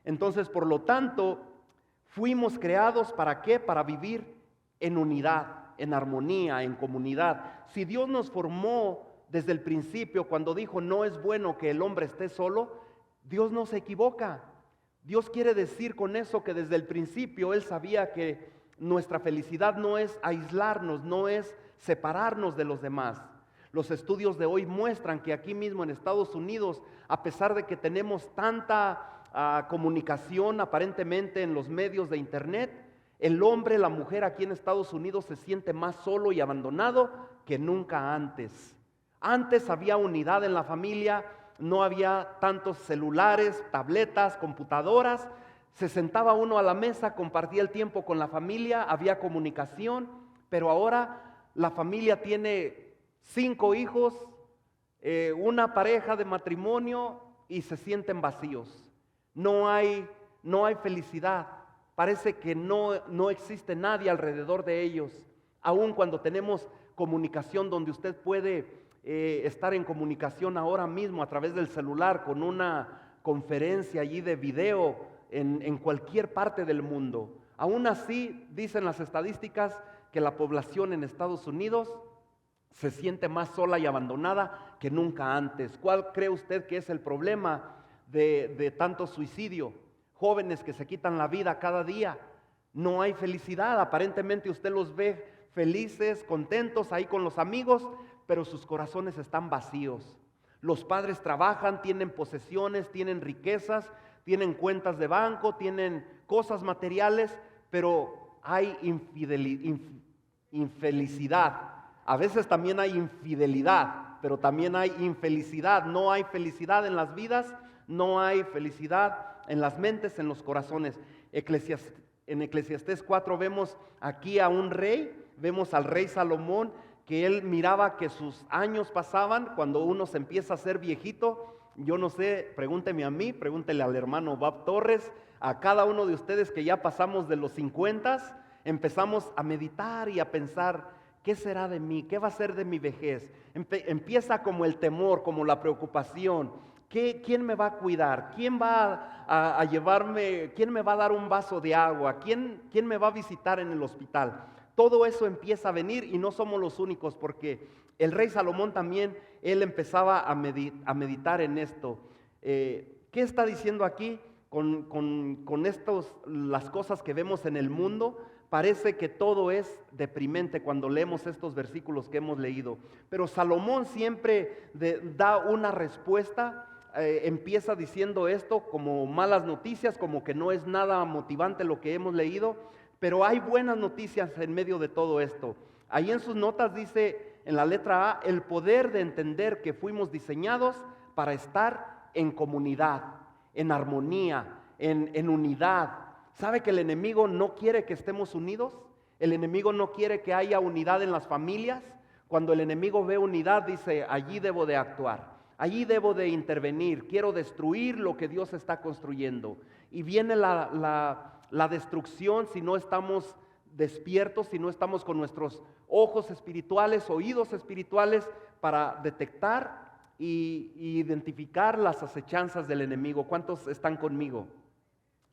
Entonces, por lo tanto, fuimos creados ¿para qué? Para vivir en unidad, en armonía, en comunidad. Si Dios nos formó desde el principio, cuando dijo no es bueno que el hombre esté solo, Dios no se equivoca. Dios quiere decir con eso que desde el principio Él sabía que nuestra felicidad no es aislarnos, no es separarnos de los demás. Los estudios de hoy muestran que aquí mismo en Estados Unidos, a pesar de que tenemos tanta comunicación aparentemente en los medios de internet, el hombre, la mujer aquí en Estados Unidos se siente más solo y abandonado que nunca antes. Antes había unidad en la familia, no había tantos celulares, tabletas, computadoras. Se sentaba uno a la mesa, compartía el tiempo con la familia, había comunicación, pero ahora la familia tiene 5 hijos, una pareja de matrimonio y se sienten vacíos. No hay no hay felicidad. Parece que no existe nadie alrededor de ellos. Aun cuando tenemos comunicación donde usted puede estar en comunicación ahora mismo a través del celular con una conferencia allí de video en cualquier parte del mundo. Aún así, dicen las estadísticas que la población en Estados Unidos se siente más sola y abandonada que nunca antes. ¿Cuál cree usted que es el problema de tanto suicidio? Jóvenes que se quitan la vida cada día. No hay felicidad. Aparentemente usted los ve felices, contentos ahí con los amigos, pero sus corazones están vacíos. Los padres trabajan, tienen posesiones, tienen riquezas, tienen cuentas de banco, tienen cosas materiales, pero hay infelicidad. A veces también hay infidelidad, pero también hay infelicidad. No hay felicidad en las vidas, no hay felicidad en las mentes, en los corazones. En Eclesiastés 4 vemos aquí a un rey, vemos al rey Salomón, que él miraba que sus años pasaban. Cuando uno se empieza a ser viejito, yo no sé, pregúnteme a mí, pregúntele al hermano Bob Torres, a cada uno de ustedes que ya pasamos de los 50, empezamos a meditar y a pensar, ¿qué será de mí? ¿Qué va a ser de mi vejez? Empieza como el temor, como la preocupación. ¿Quién me va a cuidar? ¿Quién va a llevarme? ¿Quién me va a dar un vaso de agua? ¿Quién me va a visitar en el hospital? Todo eso empieza a venir y no somos los únicos, porque el rey Salomón también, él empezaba a meditar en esto. ¿Qué está diciendo aquí? Con las cosas que vemos en el mundo, parece que todo es deprimente cuando leemos estos versículos que hemos leído. Pero Salomón siempre da una respuesta. Empieza diciendo esto como malas noticias, como que no es nada motivante lo que hemos leído, pero hay buenas noticias en medio de todo esto. Ahí en sus notas dice en la letra A, el poder de entender que fuimos diseñados para estar en comunidad, en armonía, en unidad. ¿Sabe que el enemigo no quiere que estemos unidos? El enemigo no quiere que haya unidad en las familias. Cuando el enemigo ve unidad, dice, allí debo de actuar. Allí debo de intervenir, quiero destruir lo que Dios está construyendo. Y viene la destrucción si no estamos despiertos, si no estamos con nuestros ojos espirituales, oídos espirituales para detectar e identificar las acechanzas del enemigo. ¿Cuántos están conmigo?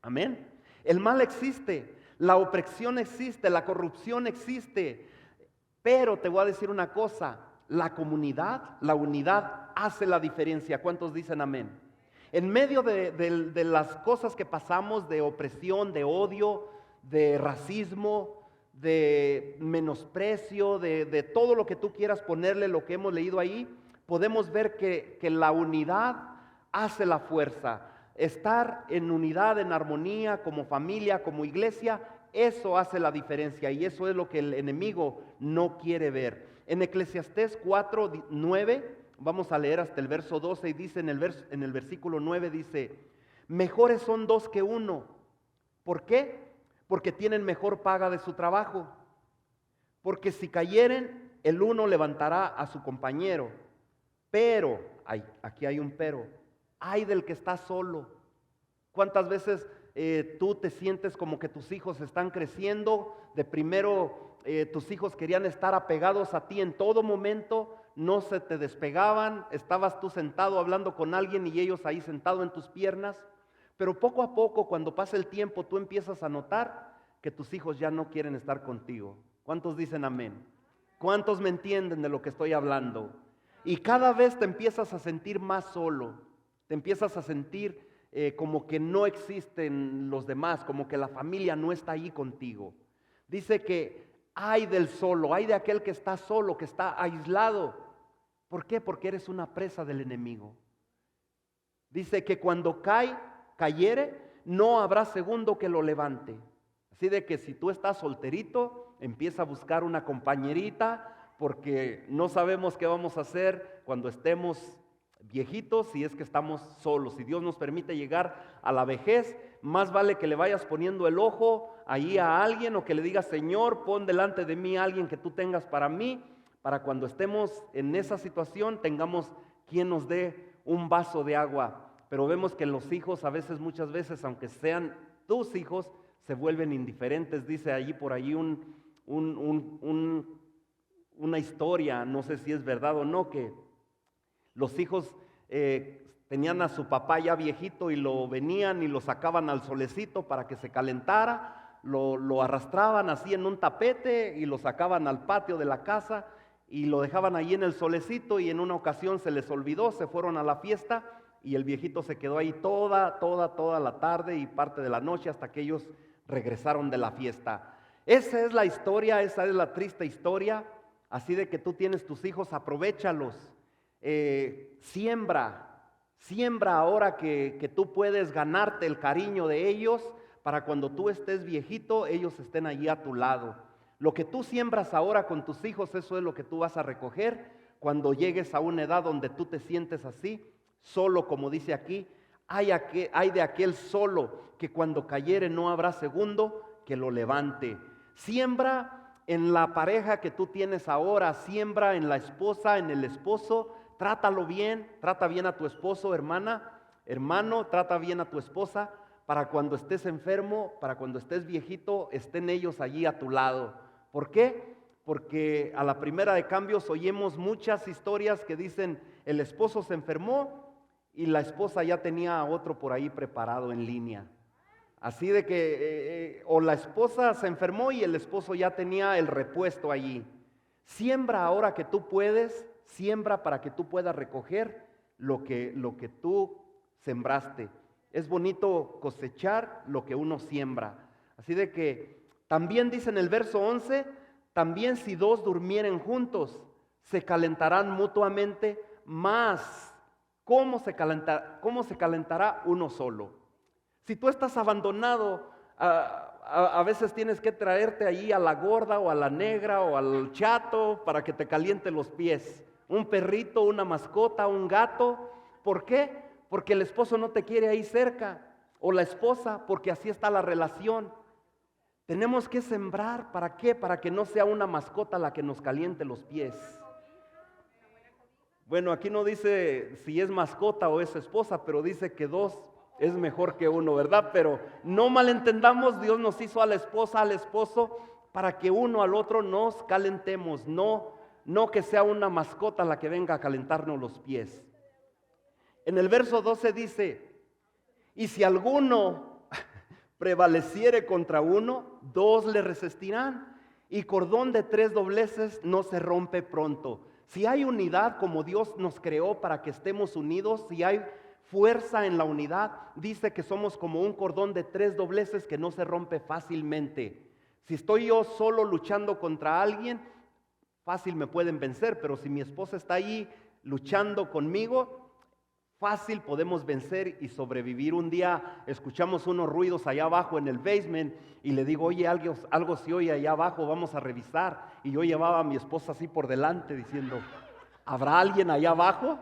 Amén. El mal existe, la opresión existe, la corrupción existe, pero te voy a decir una cosa, la comunidad, la unidad hace la diferencia. ¿Cuántos dicen amén? En medio de las cosas que pasamos, de opresión, de odio, de racismo, de menosprecio, de todo lo que tú quieras ponerle, lo que hemos leído ahí, podemos ver que la unidad hace la fuerza. Estar en unidad, en armonía, como familia, como iglesia, eso hace la diferencia y eso es lo que el enemigo no quiere ver. En Eclesiastés 4:9, vamos a leer hasta el verso 12 y dice en el versículo 9 dice, mejores son dos que uno. ¿Por qué? Porque tienen mejor paga de su trabajo. Porque si cayeren, el uno levantará a su compañero. Pero, aquí hay un pero, ay del que está solo. ¿Cuántas veces tú te sientes como que tus hijos están creciendo? De primero tus hijos querían estar apegados a ti en todo momento, no se te despegaban, estabas tú sentado hablando con alguien y ellos ahí sentados en tus piernas, pero poco a poco cuando pasa el tiempo tú empiezas a notar que tus hijos ya no quieren estar contigo. ¿Cuántos dicen amén? ¿Cuántos me entienden de lo que estoy hablando? Y cada vez te empiezas a sentir más solo, te empiezas a sentir como que no existen los demás, como que la familia no está ahí contigo. Dice que ay del solo, ay de aquel que está solo, que está aislado. ¿Por qué? Porque eres una presa del enemigo. Dice que cuando cayere, no habrá segundo que lo levante. Así de que si tú estás solterito, empieza a buscar una compañerita, porque no sabemos qué vamos a hacer cuando estemos viejitos, si es que estamos solos. Si Dios nos permite llegar a la vejez, más vale que le vayas poniendo el ojo ahí a alguien o que le digas, Señor, pon delante de mí a alguien que tú tengas para mí, para cuando estemos en esa situación tengamos quien nos dé un vaso de agua pero vemos que los hijos a veces, muchas veces, aunque sean tus hijos, se vuelven indiferentes. Dice allí por allí una historia, no sé si es verdad o no, que los hijos tenían a su papá ya viejito y lo venían y lo sacaban al solecito para que se calentara, lo arrastraban así en un tapete y lo sacaban al patio de la casa y lo dejaban ahí en el solecito, y en una ocasión se les olvidó, se fueron a la fiesta y el viejito se quedó ahí toda la tarde y parte de la noche hasta que ellos regresaron de la fiesta. Esa es la historia, esa es la triste historia. Así de que tú tienes tus hijos, aprovéchalos, siembra ahora que tú puedes ganarte el cariño de ellos, para cuando tú estés viejito, ellos estén allí a tu lado. Lo que tú siembras ahora con tus hijos, eso es lo que tú vas a recoger cuando llegues a una edad donde tú te sientes así, solo, como dice aquí. Hay de aquel solo que cuando cayere no habrá segundo que lo levante. Siembra en la pareja que tú tienes ahora, siembra en la esposa, en el esposo. Trátalo bien, trata bien a tu esposo, hermana, hermano, trata bien a tu esposa, para cuando estés enfermo, para cuando estés viejito, estén ellos allí a tu lado. ¿Por qué? Porque a la primera de cambios oímos muchas historias que dicen: el esposo se enfermó y la esposa ya tenía a otro por ahí preparado en línea. Así de que, o la esposa se enfermó y el esposo ya tenía el repuesto allí. Siembra ahora que tú puedes, siembra para que tú puedas recoger lo que tú sembraste. Es bonito cosechar lo que uno siembra. Así de que también dice en el verso 11, también si dos durmieren juntos, se calentarán mutuamente, mas ¿cómo se calentará uno solo? Si tú estás abandonado, a veces tienes que traerte allí a la gorda o a la negra o al chato para que te caliente los pies. Un perrito, una mascota, un gato. ¿Por qué? Porque el esposo no te quiere ahí cerca, o la esposa, porque así está la relación. Tenemos que sembrar, ¿para qué? Para que no sea una mascota la que nos caliente los pies. Bueno, aquí no dice si es mascota o es esposa, pero dice que dos es mejor que uno, ¿verdad? Pero no malentendamos, Dios nos hizo a la esposa, al esposo, para que uno al otro nos calentemos, no que sea una mascota la que venga a calentarnos los pies. En el verso 12 dice: y si alguno prevaleciere contra uno, dos le resistirán, y cordón de 3 dobleces no se rompe pronto. Si hay unidad como Dios nos creó para que estemos unidos, si hay fuerza en la unidad, dice que somos como un cordón de 3 dobleces que no se rompe fácilmente. Si estoy yo solo luchando contra alguien, fácil me pueden vencer, pero si mi esposa está ahí luchando conmigo, fácil podemos vencer y sobrevivir. Un día escuchamos unos ruidos allá abajo en el basement y le digo: oye, algo se oye allá abajo, vamos a revisar. Y yo llevaba a mi esposa así por delante diciendo: ¿habrá alguien allá abajo?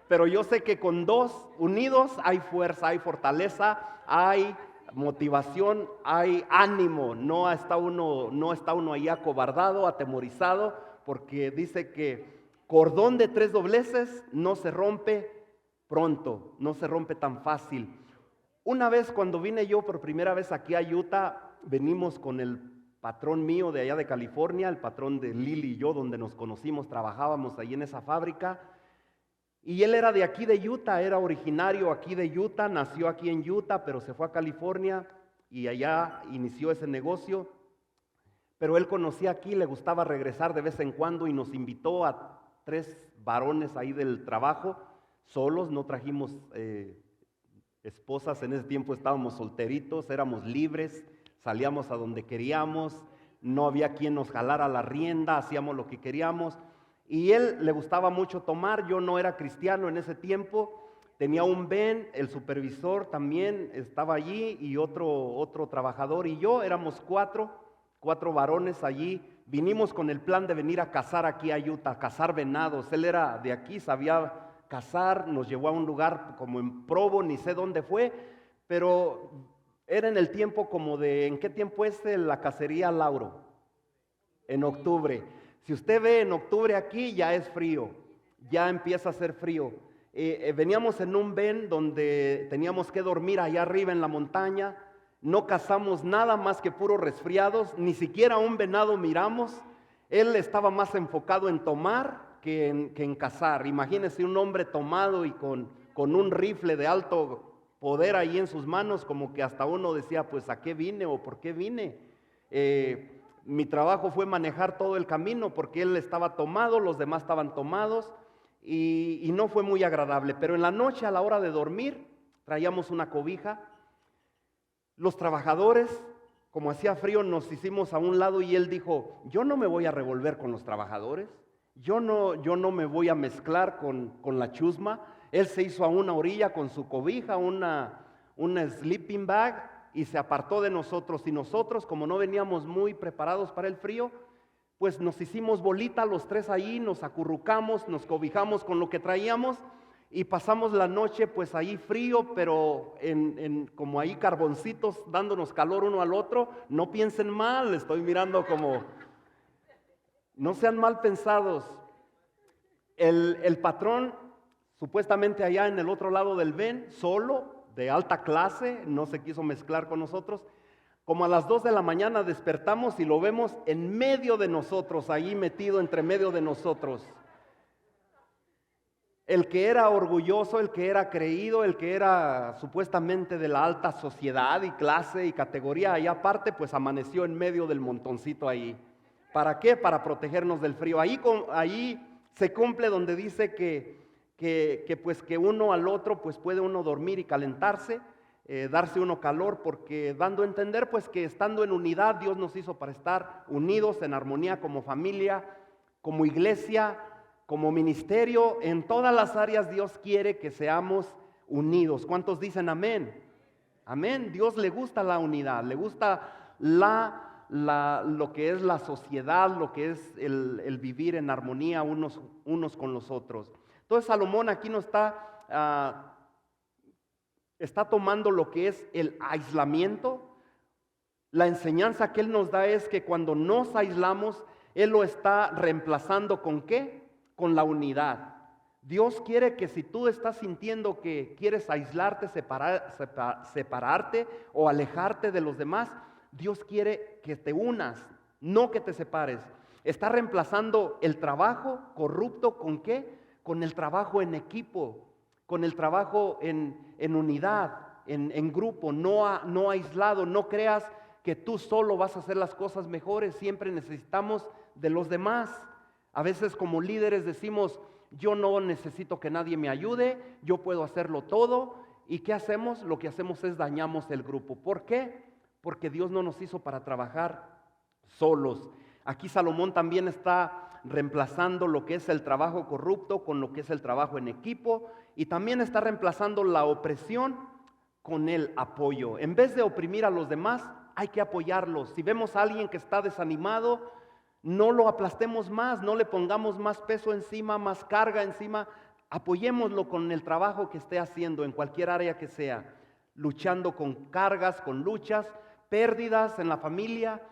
Pero yo sé que con dos unidos hay fuerza, hay fortaleza, hay motivación, hay ánimo. No está uno ahí acobardado, atemorizado, porque dice que cordón de 3 dobleces no se rompe pronto, no se rompe tan fácil. Una vez cuando vine yo por primera vez aquí a Utah, venimos con el patrón mío de allá de California, el patrón de Lili y yo, donde nos conocimos, trabajábamos ahí en esa fábrica. Y él era de aquí de Utah, era originario aquí de Utah, nació aquí en Utah, pero se fue a California y allá inició ese negocio. Pero él conocía aquí, le gustaba regresar de vez en cuando y nos invitó a 3 varones ahí del trabajo, solos, no trajimos esposas. En ese tiempo estábamos solteritos, éramos libres, salíamos a donde queríamos, no había quien nos jalara la rienda, hacíamos lo que queríamos. Y él le gustaba mucho tomar, yo no era cristiano en ese tiempo, tenía un Ben, el supervisor también estaba allí y otro trabajador, y yo éramos 4 varones allí. Vinimos con el plan de venir a cazar aquí a Utah, a cazar venados. Él era de aquí, sabía cazar, nos llevó a un lugar como en Provo, ni sé dónde fue, pero era en el tiempo como de, ¿en qué tiempo es la cacería, Lauro? En octubre. Si usted ve en octubre aquí, ya es frío, ya empieza a ser frío. Veníamos en un van donde teníamos que dormir allá arriba en la montaña. No cazamos nada más que puros resfriados, ni siquiera un venado miramos. Él estaba más enfocado en tomar que en cazar. Imagínese un hombre tomado y con un rifle de alto poder ahí en sus manos, como que hasta uno decía, pues ¿a qué vine o por qué vine? Mi trabajo fue manejar todo el camino porque él estaba tomado, los demás estaban tomados y no fue muy agradable. Pero en la noche, a la hora de dormir, traíamos una cobija. Los trabajadores, como hacía frío, nos hicimos a un lado y él dijo, yo no me voy a revolver con los trabajadores, yo no me voy a mezclar con la chusma. Él se hizo a una orilla con su cobija, una sleeping bag, y se apartó de nosotros. Y nosotros, como no veníamos muy preparados para el frío, pues nos hicimos bolita los tres ahí, nos acurrucamos, nos cobijamos con lo que traíamos y pasamos la noche pues ahí frío, pero como ahí carboncitos dándonos calor uno al otro. No piensen mal, estoy mirando como, no sean mal pensados. El patrón, supuestamente allá en el otro lado del ven, solo, de alta clase, no se quiso mezclar con nosotros. Como a las 2 de la mañana despertamos y lo vemos en medio de nosotros, ahí metido entre medio de nosotros. El que era orgulloso, el que era creído, el que era supuestamente de la alta sociedad y clase y categoría, ahí aparte, pues amaneció en medio del montoncito ahí. ¿Para qué? Para protegernos del frío. Ahí se cumple donde dice que uno al otro pues puede uno dormir y calentarse, darse uno calor, porque dando a entender pues que estando en unidad, Dios nos hizo para estar unidos en armonía como familia, como iglesia, como ministerio. En todas las áreas Dios quiere que seamos unidos. ¿Cuántos dicen amén? Amén. Dios le gusta la unidad, le gusta lo que es la sociedad, lo que es el vivir en armonía unos con los otros. Entonces Salomón aquí nos está tomando lo que es el aislamiento. La enseñanza que él nos da es que cuando nos aislamos, él lo está reemplazando ¿con qué? Con la unidad. Dios quiere que si tú estás sintiendo que quieres aislarte, separarte o alejarte de los demás, Dios quiere que te unas, no que te separes. Está reemplazando el trabajo corrupto ¿con qué? Con el trabajo en equipo, con el trabajo en unidad, en grupo, no aislado. No creas que tú solo vas a hacer las cosas mejores, siempre necesitamos de los demás. A veces como líderes decimos, yo no necesito que nadie me ayude, yo puedo hacerlo todo. ¿Y qué hacemos? Lo que hacemos es dañamos el grupo. ¿Por qué? Porque Dios no nos hizo para trabajar solos. Aquí Salomón también está reemplazando lo que es el trabajo corrupto con lo que es el trabajo en equipo, y también está reemplazando la opresión con el apoyo. En vez de oprimir a los demás, hay que apoyarlos. Si vemos a alguien que está desanimado, no lo aplastemos más, no le pongamos más peso encima, más carga encima. Apoyémoslo con el trabajo que esté haciendo en cualquier área que sea, luchando con cargas, con luchas, pérdidas en la familia,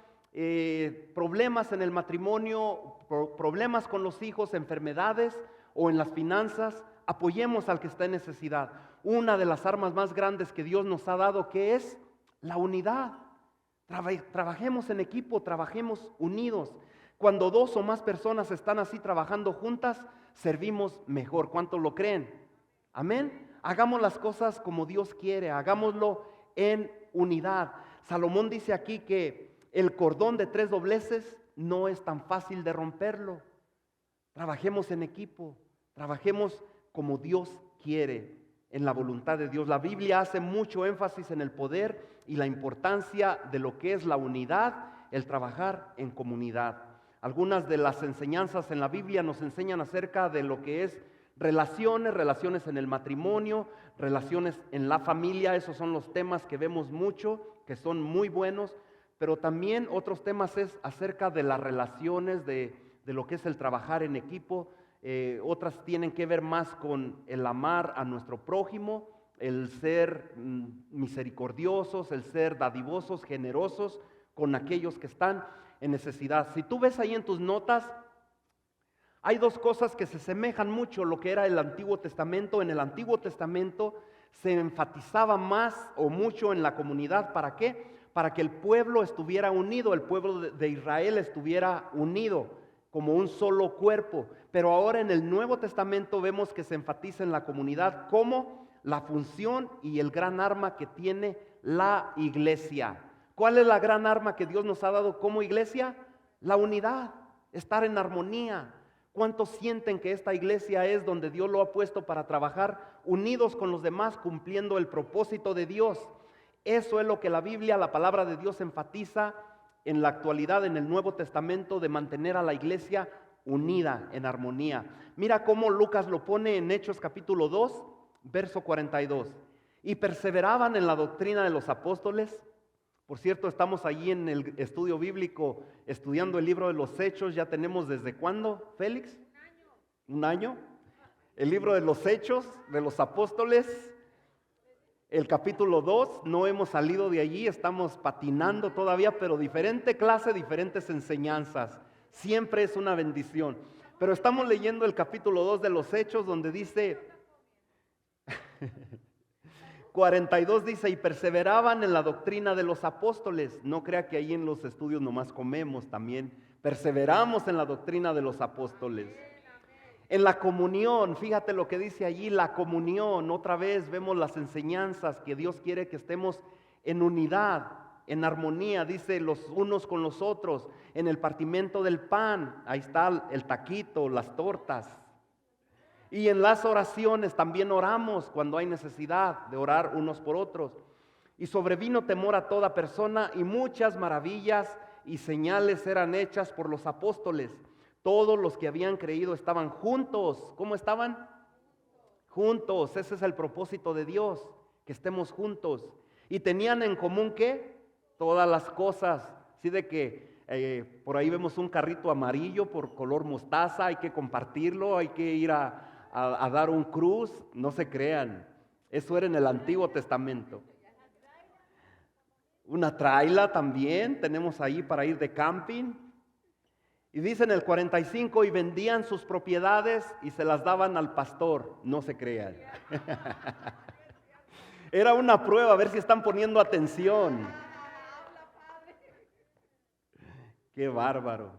problemas en el matrimonio, problemas con los hijos, enfermedades o en las finanzas. Apoyemos al que está en necesidad. Una de las armas más grandes que Dios nos ha dado, que es la unidad. Trabajemos en equipo, trabajemos unidos. Cuando 2 o más personas están así trabajando juntas, servimos mejor. ¿Cuántos lo creen? Amén. Hagamos las cosas como Dios quiere, hagámoslo en unidad. Salomón dice aquí que el cordón de 3 dobleces no es tan fácil de romperlo. Trabajemos en equipo, trabajemos como Dios quiere, en la voluntad de Dios. La Biblia hace mucho énfasis en el poder y la importancia de lo que es la unidad, el trabajar en comunidad. Algunas de las enseñanzas en la Biblia nos enseñan acerca de lo que es relaciones en el matrimonio, relaciones en la familia. Esos son los temas que vemos mucho, que son muy buenos, pero también otros temas es acerca de las relaciones, de lo que es el trabajar en equipo. Otras tienen que ver más con el amar a nuestro prójimo, el ser misericordiosos, el ser dadivosos, generosos con aquellos que están en necesidad. Si tú ves ahí en tus notas, Hay dos cosas que se semejan mucho, lo que era el Antiguo Testamento. En el Antiguo Testamento se enfatizaba más o mucho en la comunidad. ¿Para qué? Para que el pueblo estuviera unido, el pueblo de Israel estuviera unido como un solo cuerpo. Pero ahora en el Nuevo Testamento vemos que se enfatiza en la comunidad como la función y el gran arma que tiene la iglesia. ¿Cuál es la gran arma que Dios nos ha dado como iglesia? La unidad, estar en armonía. ¿Cuántos sienten que esta iglesia es donde Dios lo ha puesto para trabajar unidos con los demás, cumpliendo el propósito de Dios? Eso es lo que la Biblia, la palabra de Dios, enfatiza en la actualidad, en el Nuevo Testamento, de mantener a la iglesia unida, en armonía. Mira cómo Lucas lo pone en Hechos capítulo 2, verso 42. Y perseveraban en la doctrina de los apóstoles. Por cierto, estamos allí en el estudio bíblico estudiando el libro de los Hechos. Ya tenemos ¿desde cuándo, Félix? Un año. El libro de los Hechos de los apóstoles, el capítulo 2, no hemos salido de allí, estamos patinando todavía, pero diferente clase, diferentes enseñanzas. Siempre es una bendición. Pero estamos leyendo el capítulo 2 de los Hechos, donde dice 42, dice, y perseveraban en la doctrina de los apóstoles. No crea que ahí en los estudios nomás comemos, también perseveramos en la doctrina de los apóstoles. En la comunión, fíjate lo que dice allí, la comunión. Otra vez vemos las enseñanzas que Dios quiere que estemos en unidad, en armonía, dice, los unos con los otros. En el partimiento del pan, ahí está el taquito, las tortas. Y en las oraciones también oramos cuando hay necesidad de orar unos por otros. Y sobrevino temor a toda persona, y muchas maravillas y señales eran hechas por los apóstoles. Todos los que habían creído estaban juntos. ¿Cómo estaban? Juntos. Ese es el propósito de Dios, que estemos juntos. Y tenían en común ¿qué? Todas las cosas. Así de que por ahí vemos un carrito amarillo por color mostaza, hay que compartirlo, hay que ir a dar un cruz. No se crean, eso era en el Antiguo Testamento. Una traila también tenemos ahí para ir de camping. Y dice en el 45, y vendían sus propiedades y se las daban al pastor. No se crean. Era una prueba, a ver si están poniendo atención. Qué bárbaro.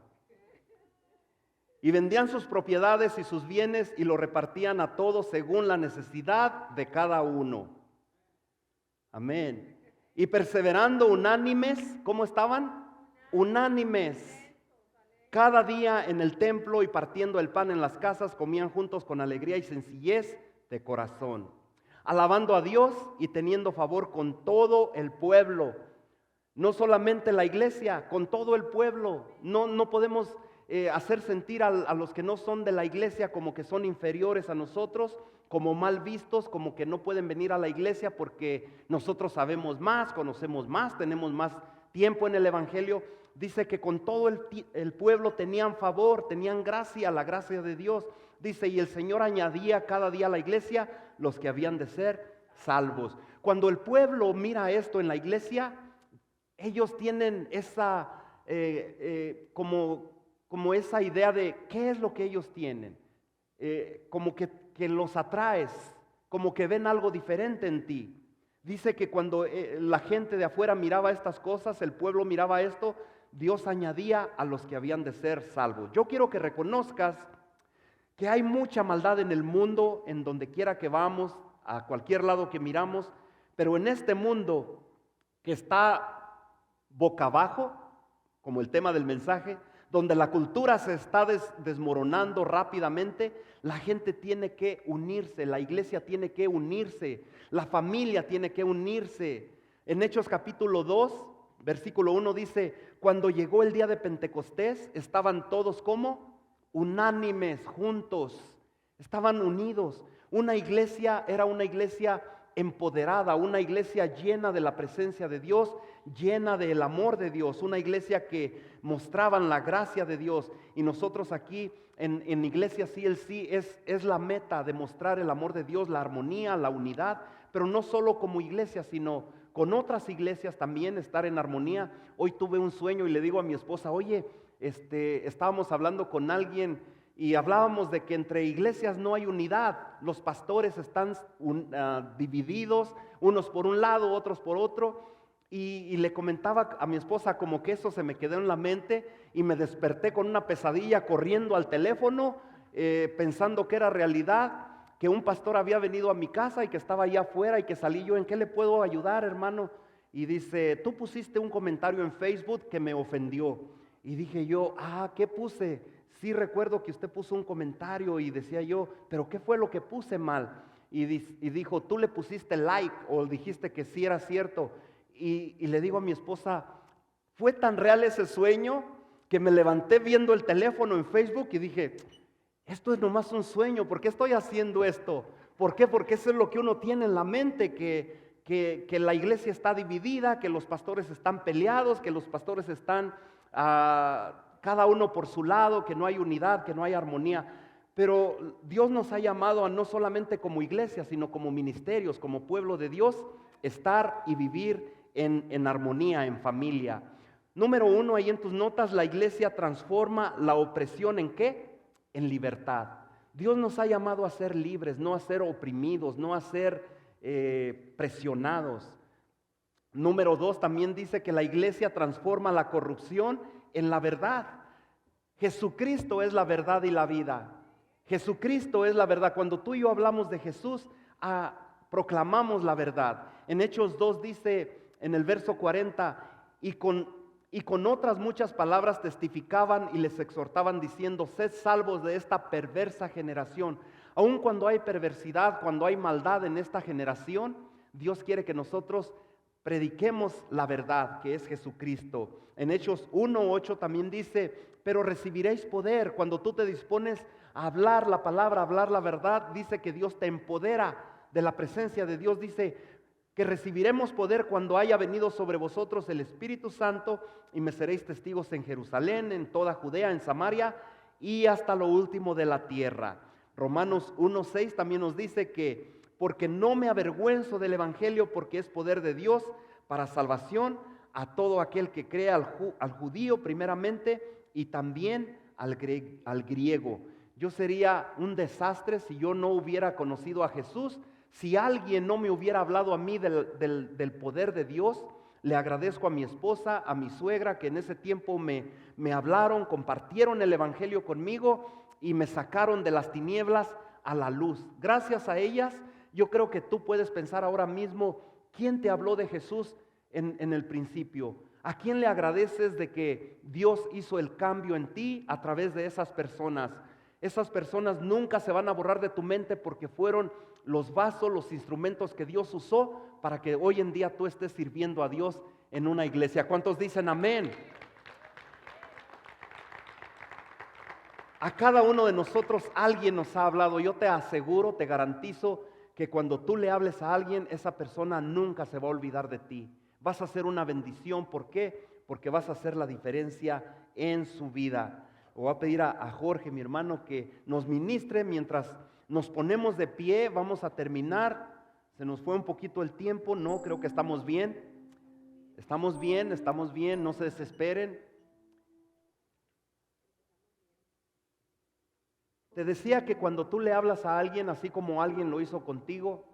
Y vendían sus propiedades y sus bienes y lo repartían a todos según la necesidad de cada uno. Amén. Y perseverando unánimes, ¿cómo estaban? Unánimes. Cada día en el templo y partiendo el pan en las casas, comían juntos con alegría y sencillez de corazón, alabando a Dios y teniendo favor con todo el pueblo. No solamente la iglesia, con todo el pueblo. No podemos hacer sentir a los que no son de la iglesia como que son inferiores a nosotros, como mal vistos, como que no pueden venir a la iglesia porque nosotros sabemos más, conocemos más, tenemos más tiempo en el evangelio. Dice que con todo el pueblo tenían favor, tenían gracia, la gracia de Dios. Dice, y el Señor añadía cada día a la iglesia los que habían de ser salvos. Cuando el pueblo mira esto en la iglesia, ellos tienen esa, como esa idea de qué es lo que ellos tienen. Como que los atraes, como que ven algo diferente en ti. Dice que cuando la gente de afuera miraba estas cosas, el pueblo miraba esto, Dios añadía a los que habían de ser salvos. Yo quiero que reconozcas que hay mucha maldad en el mundo, en donde quiera que vamos, a cualquier lado que miramos, pero en este mundo que está boca abajo, como el tema del mensaje, donde la cultura se está desmoronando rápidamente, la gente tiene que unirse, la iglesia tiene que unirse, la familia tiene que unirse. En Hechos capítulo 2, versículo 1 dice, cuando llegó el día de Pentecostés, estaban todos como unánimes, juntos, estaban unidos. Una iglesia era una iglesia empoderada, una iglesia llena de la presencia de Dios, llena del amor de Dios, una iglesia que mostraban la gracia de Dios. Y nosotros aquí en Iglesia CLC es la meta de mostrar el amor de Dios, la armonía, la unidad, pero no solo como iglesia, sino con otras iglesias también estar en armonía. Hoy tuve un sueño y le digo a mi esposa, oye, estábamos hablando con alguien y hablábamos de que entre iglesias no hay unidad, los pastores están divididos, unos por un lado, otros por otro, y le comentaba a mi esposa como que eso se me quedó en la mente y me desperté con una pesadilla corriendo al teléfono, pensando que era realidad, que un pastor había venido a mi casa y que estaba allá afuera y que salí yo, ¿en qué le puedo ayudar, hermano? Y dice, tú pusiste un comentario en Facebook que me ofendió. Y dije yo, ¿qué puse? Sí recuerdo que usted puso un comentario y decía yo, pero ¿qué fue lo que puse mal? Y dijo, tú le pusiste like o dijiste que sí era cierto. Y le digo a mi esposa, fue tan real ese sueño que me levanté viendo el teléfono en Facebook y dije, esto es nomás un sueño, ¿por qué estoy haciendo esto? ¿Por qué? Porque eso es lo que uno tiene en la mente, que la iglesia está dividida, que los pastores están peleados, que los pastores están cada uno por su lado, que no hay unidad, que no hay armonía. Pero Dios nos ha llamado a no solamente como iglesia, sino como ministerios, como pueblo de Dios, estar y vivir en armonía, en familia. Número 1, ahí en tus notas, la iglesia transforma la opresión ¿en qué? En libertad. Dios nos ha llamado a ser libres, no a ser oprimidos, no a ser presionados. Número 2, también dice que la iglesia transforma la corrupción en la verdad. Jesucristo es la verdad y la vida. Jesucristo es la verdad. Cuando tú y yo hablamos de Jesús, proclamamos la verdad. En Hechos 2 dice en el verso 40, y con otras muchas palabras testificaban y les exhortaban diciendo, sed salvos de esta perversa generación. Aun cuando hay perversidad, cuando hay maldad en esta generación, Dios quiere que nosotros prediquemos la verdad, que es Jesucristo. En Hechos 1:8 también dice, pero recibiréis poder cuando tú te dispones a hablar la palabra, a hablar la verdad. Dice que Dios te empodera de la presencia de Dios. Dice que recibiremos poder cuando haya venido sobre vosotros el Espíritu Santo y me seréis testigos en Jerusalén, en toda Judea, en Samaria y hasta lo último de la tierra. Romanos 1:6 también nos dice que porque no me avergüenzo del evangelio, porque es poder de Dios para salvación a todo aquel que cree, al judío primeramente y también al griego. Yo sería un desastre si yo no hubiera conocido a Jesús, si alguien no me hubiera hablado a mí del poder de Dios. Le agradezco a mi esposa, a mi suegra, que en ese tiempo me hablaron, compartieron el evangelio conmigo y me sacaron de las tinieblas a la luz. Gracias a ellas, yo creo que tú puedes pensar ahora mismo, ¿quién te habló de Jesús en el principio? ¿A quién le agradeces de que Dios hizo el cambio en ti a través de esas personas? Esas personas nunca se van a borrar de tu mente porque fueron los vasos, los instrumentos que Dios usó para que hoy en día tú estés sirviendo a Dios en una iglesia. ¿Cuántos dicen amén? A cada uno de nosotros alguien nos ha hablado. Yo te aseguro, te garantizo que cuando tú le hables a alguien, esa persona nunca se va a olvidar de ti. Vas a ser una bendición. ¿Por qué? Porque vas a hacer la diferencia en su vida. Voy a pedir a Jorge, mi hermano, que nos ministre mientras nos ponemos de pie. Vamos a terminar. Se nos fue un poquito el tiempo. No, creo que estamos bien. Estamos bien, no se desesperen. Te decía que cuando tú le hablas a alguien, así como alguien lo hizo contigo,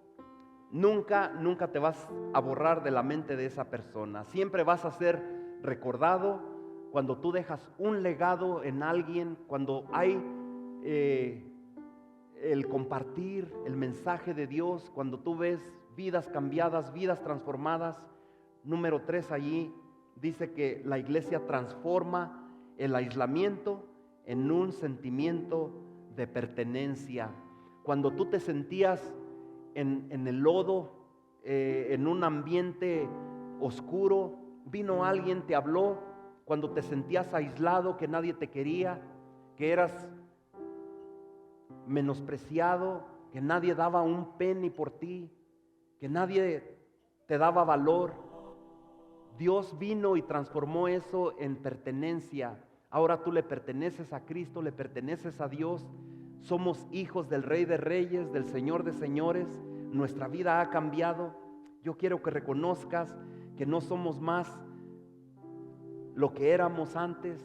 nunca te vas a borrar de la mente de esa persona. Siempre vas a ser recordado cuando tú dejas un legado en alguien, cuando hay el compartir el mensaje de Dios, cuando tú ves vidas cambiadas, vidas transformadas. Número 3 allí dice que la iglesia transforma el aislamiento en un sentimiento de pertenencia. Cuando tú te sentías en el lodo, en un ambiente oscuro, vino alguien, te habló. Cuando te sentías aislado, que nadie te quería, que eras menospreciado, que nadie daba un penny por ti, que nadie te daba valor, Dios vino y transformó eso en pertenencia. Ahora tú le perteneces a Cristo, le perteneces a Dios. Somos hijos del Rey de Reyes, del Señor de Señores. Nuestra vida ha cambiado. Yo quiero que reconozcas que no somos más lo que éramos antes,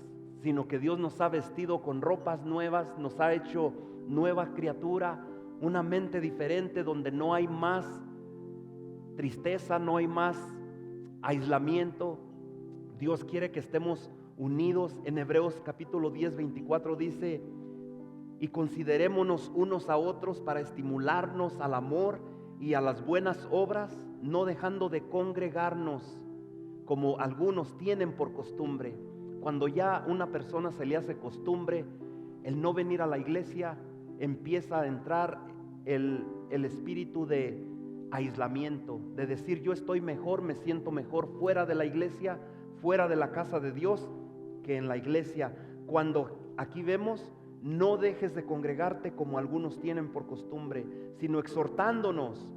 sino que Dios nos ha vestido con ropas nuevas, nos ha hecho nueva criatura, una mente diferente donde no hay más tristeza, no hay más aislamiento. Dios quiere que estemos unidos. En Hebreos capítulo 10, 24 dice: y considerémonos unos a otros para estimularnos al amor y a las buenas obras, no dejando de congregarnos como algunos tienen por costumbre. Cuando ya una persona se le hace costumbre el no venir a la iglesia, empieza a entrar el espíritu de aislamiento, de decir: yo estoy mejor, me siento mejor fuera de la iglesia, fuera de la casa de Dios, que en la iglesia. Cuando aquí vemos: no dejes de congregarte como algunos tienen por costumbre, sino exhortándonos,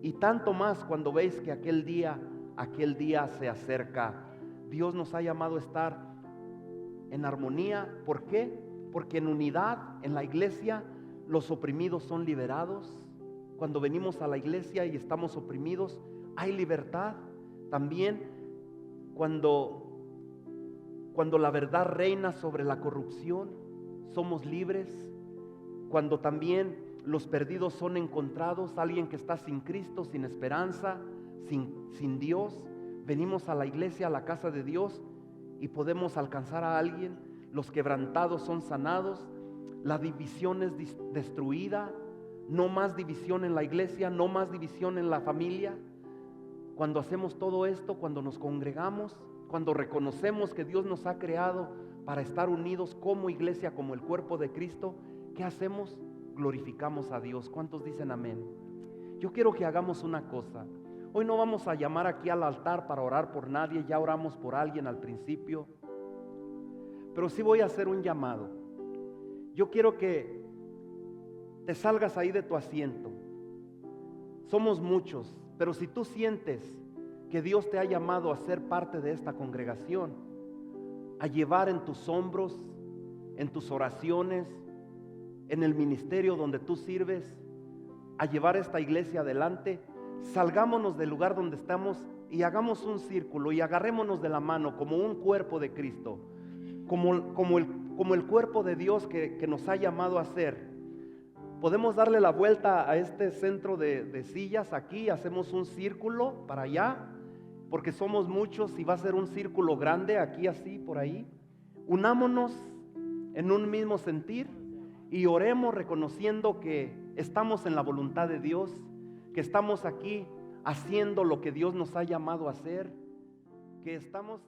y tanto más cuando veis que aquel día se acerca. Dios nos ha llamado a estar en armonía. ¿Por qué? Porque en unidad, en la iglesia, los oprimidos son liberados. Cuando venimos a la iglesia y estamos oprimidos, hay libertad. También cuando la verdad reina sobre la corrupción, somos libres. Cuando también los perdidos son encontrados, alguien que está sin Cristo, sin esperanza, sin Dios, venimos a la iglesia, a la casa de Dios, y podemos alcanzar a alguien. Los quebrantados son sanados, la división es destruida. No más división en la iglesia, no más división en la familia. Cuando hacemos todo esto, cuando nos congregamos, cuando reconocemos que Dios nos ha creado para estar unidos como iglesia, como el cuerpo de Cristo, ¿qué hacemos? Glorificamos a Dios. ¿Cuántos dicen amén? Yo quiero que hagamos una cosa. Hoy no vamos a llamar aquí al altar para orar por nadie, ya oramos por alguien al principio, pero sí voy a hacer un llamado. Yo quiero que te salgas ahí de tu asiento. Somos muchos, pero si tú sientes que Dios te ha llamado a ser parte de esta congregación, a llevar en tus hombros, en tus oraciones, en el ministerio donde tú sirves, a llevar esta iglesia adelante, salgámonos del lugar donde estamos y hagamos un círculo y agarrémonos de la mano como un cuerpo de Cristo, como el cuerpo de Dios que nos ha llamado a ser. Podemos darle la vuelta a este centro de sillas aquí, hacemos un círculo para allá, porque somos muchos y va a ser un círculo grande aquí, así, por ahí. Unámonos en un mismo sentir y oremos reconociendo que estamos en la voluntad de Dios, que estamos aquí haciendo lo que Dios nos ha llamado a hacer, que estamos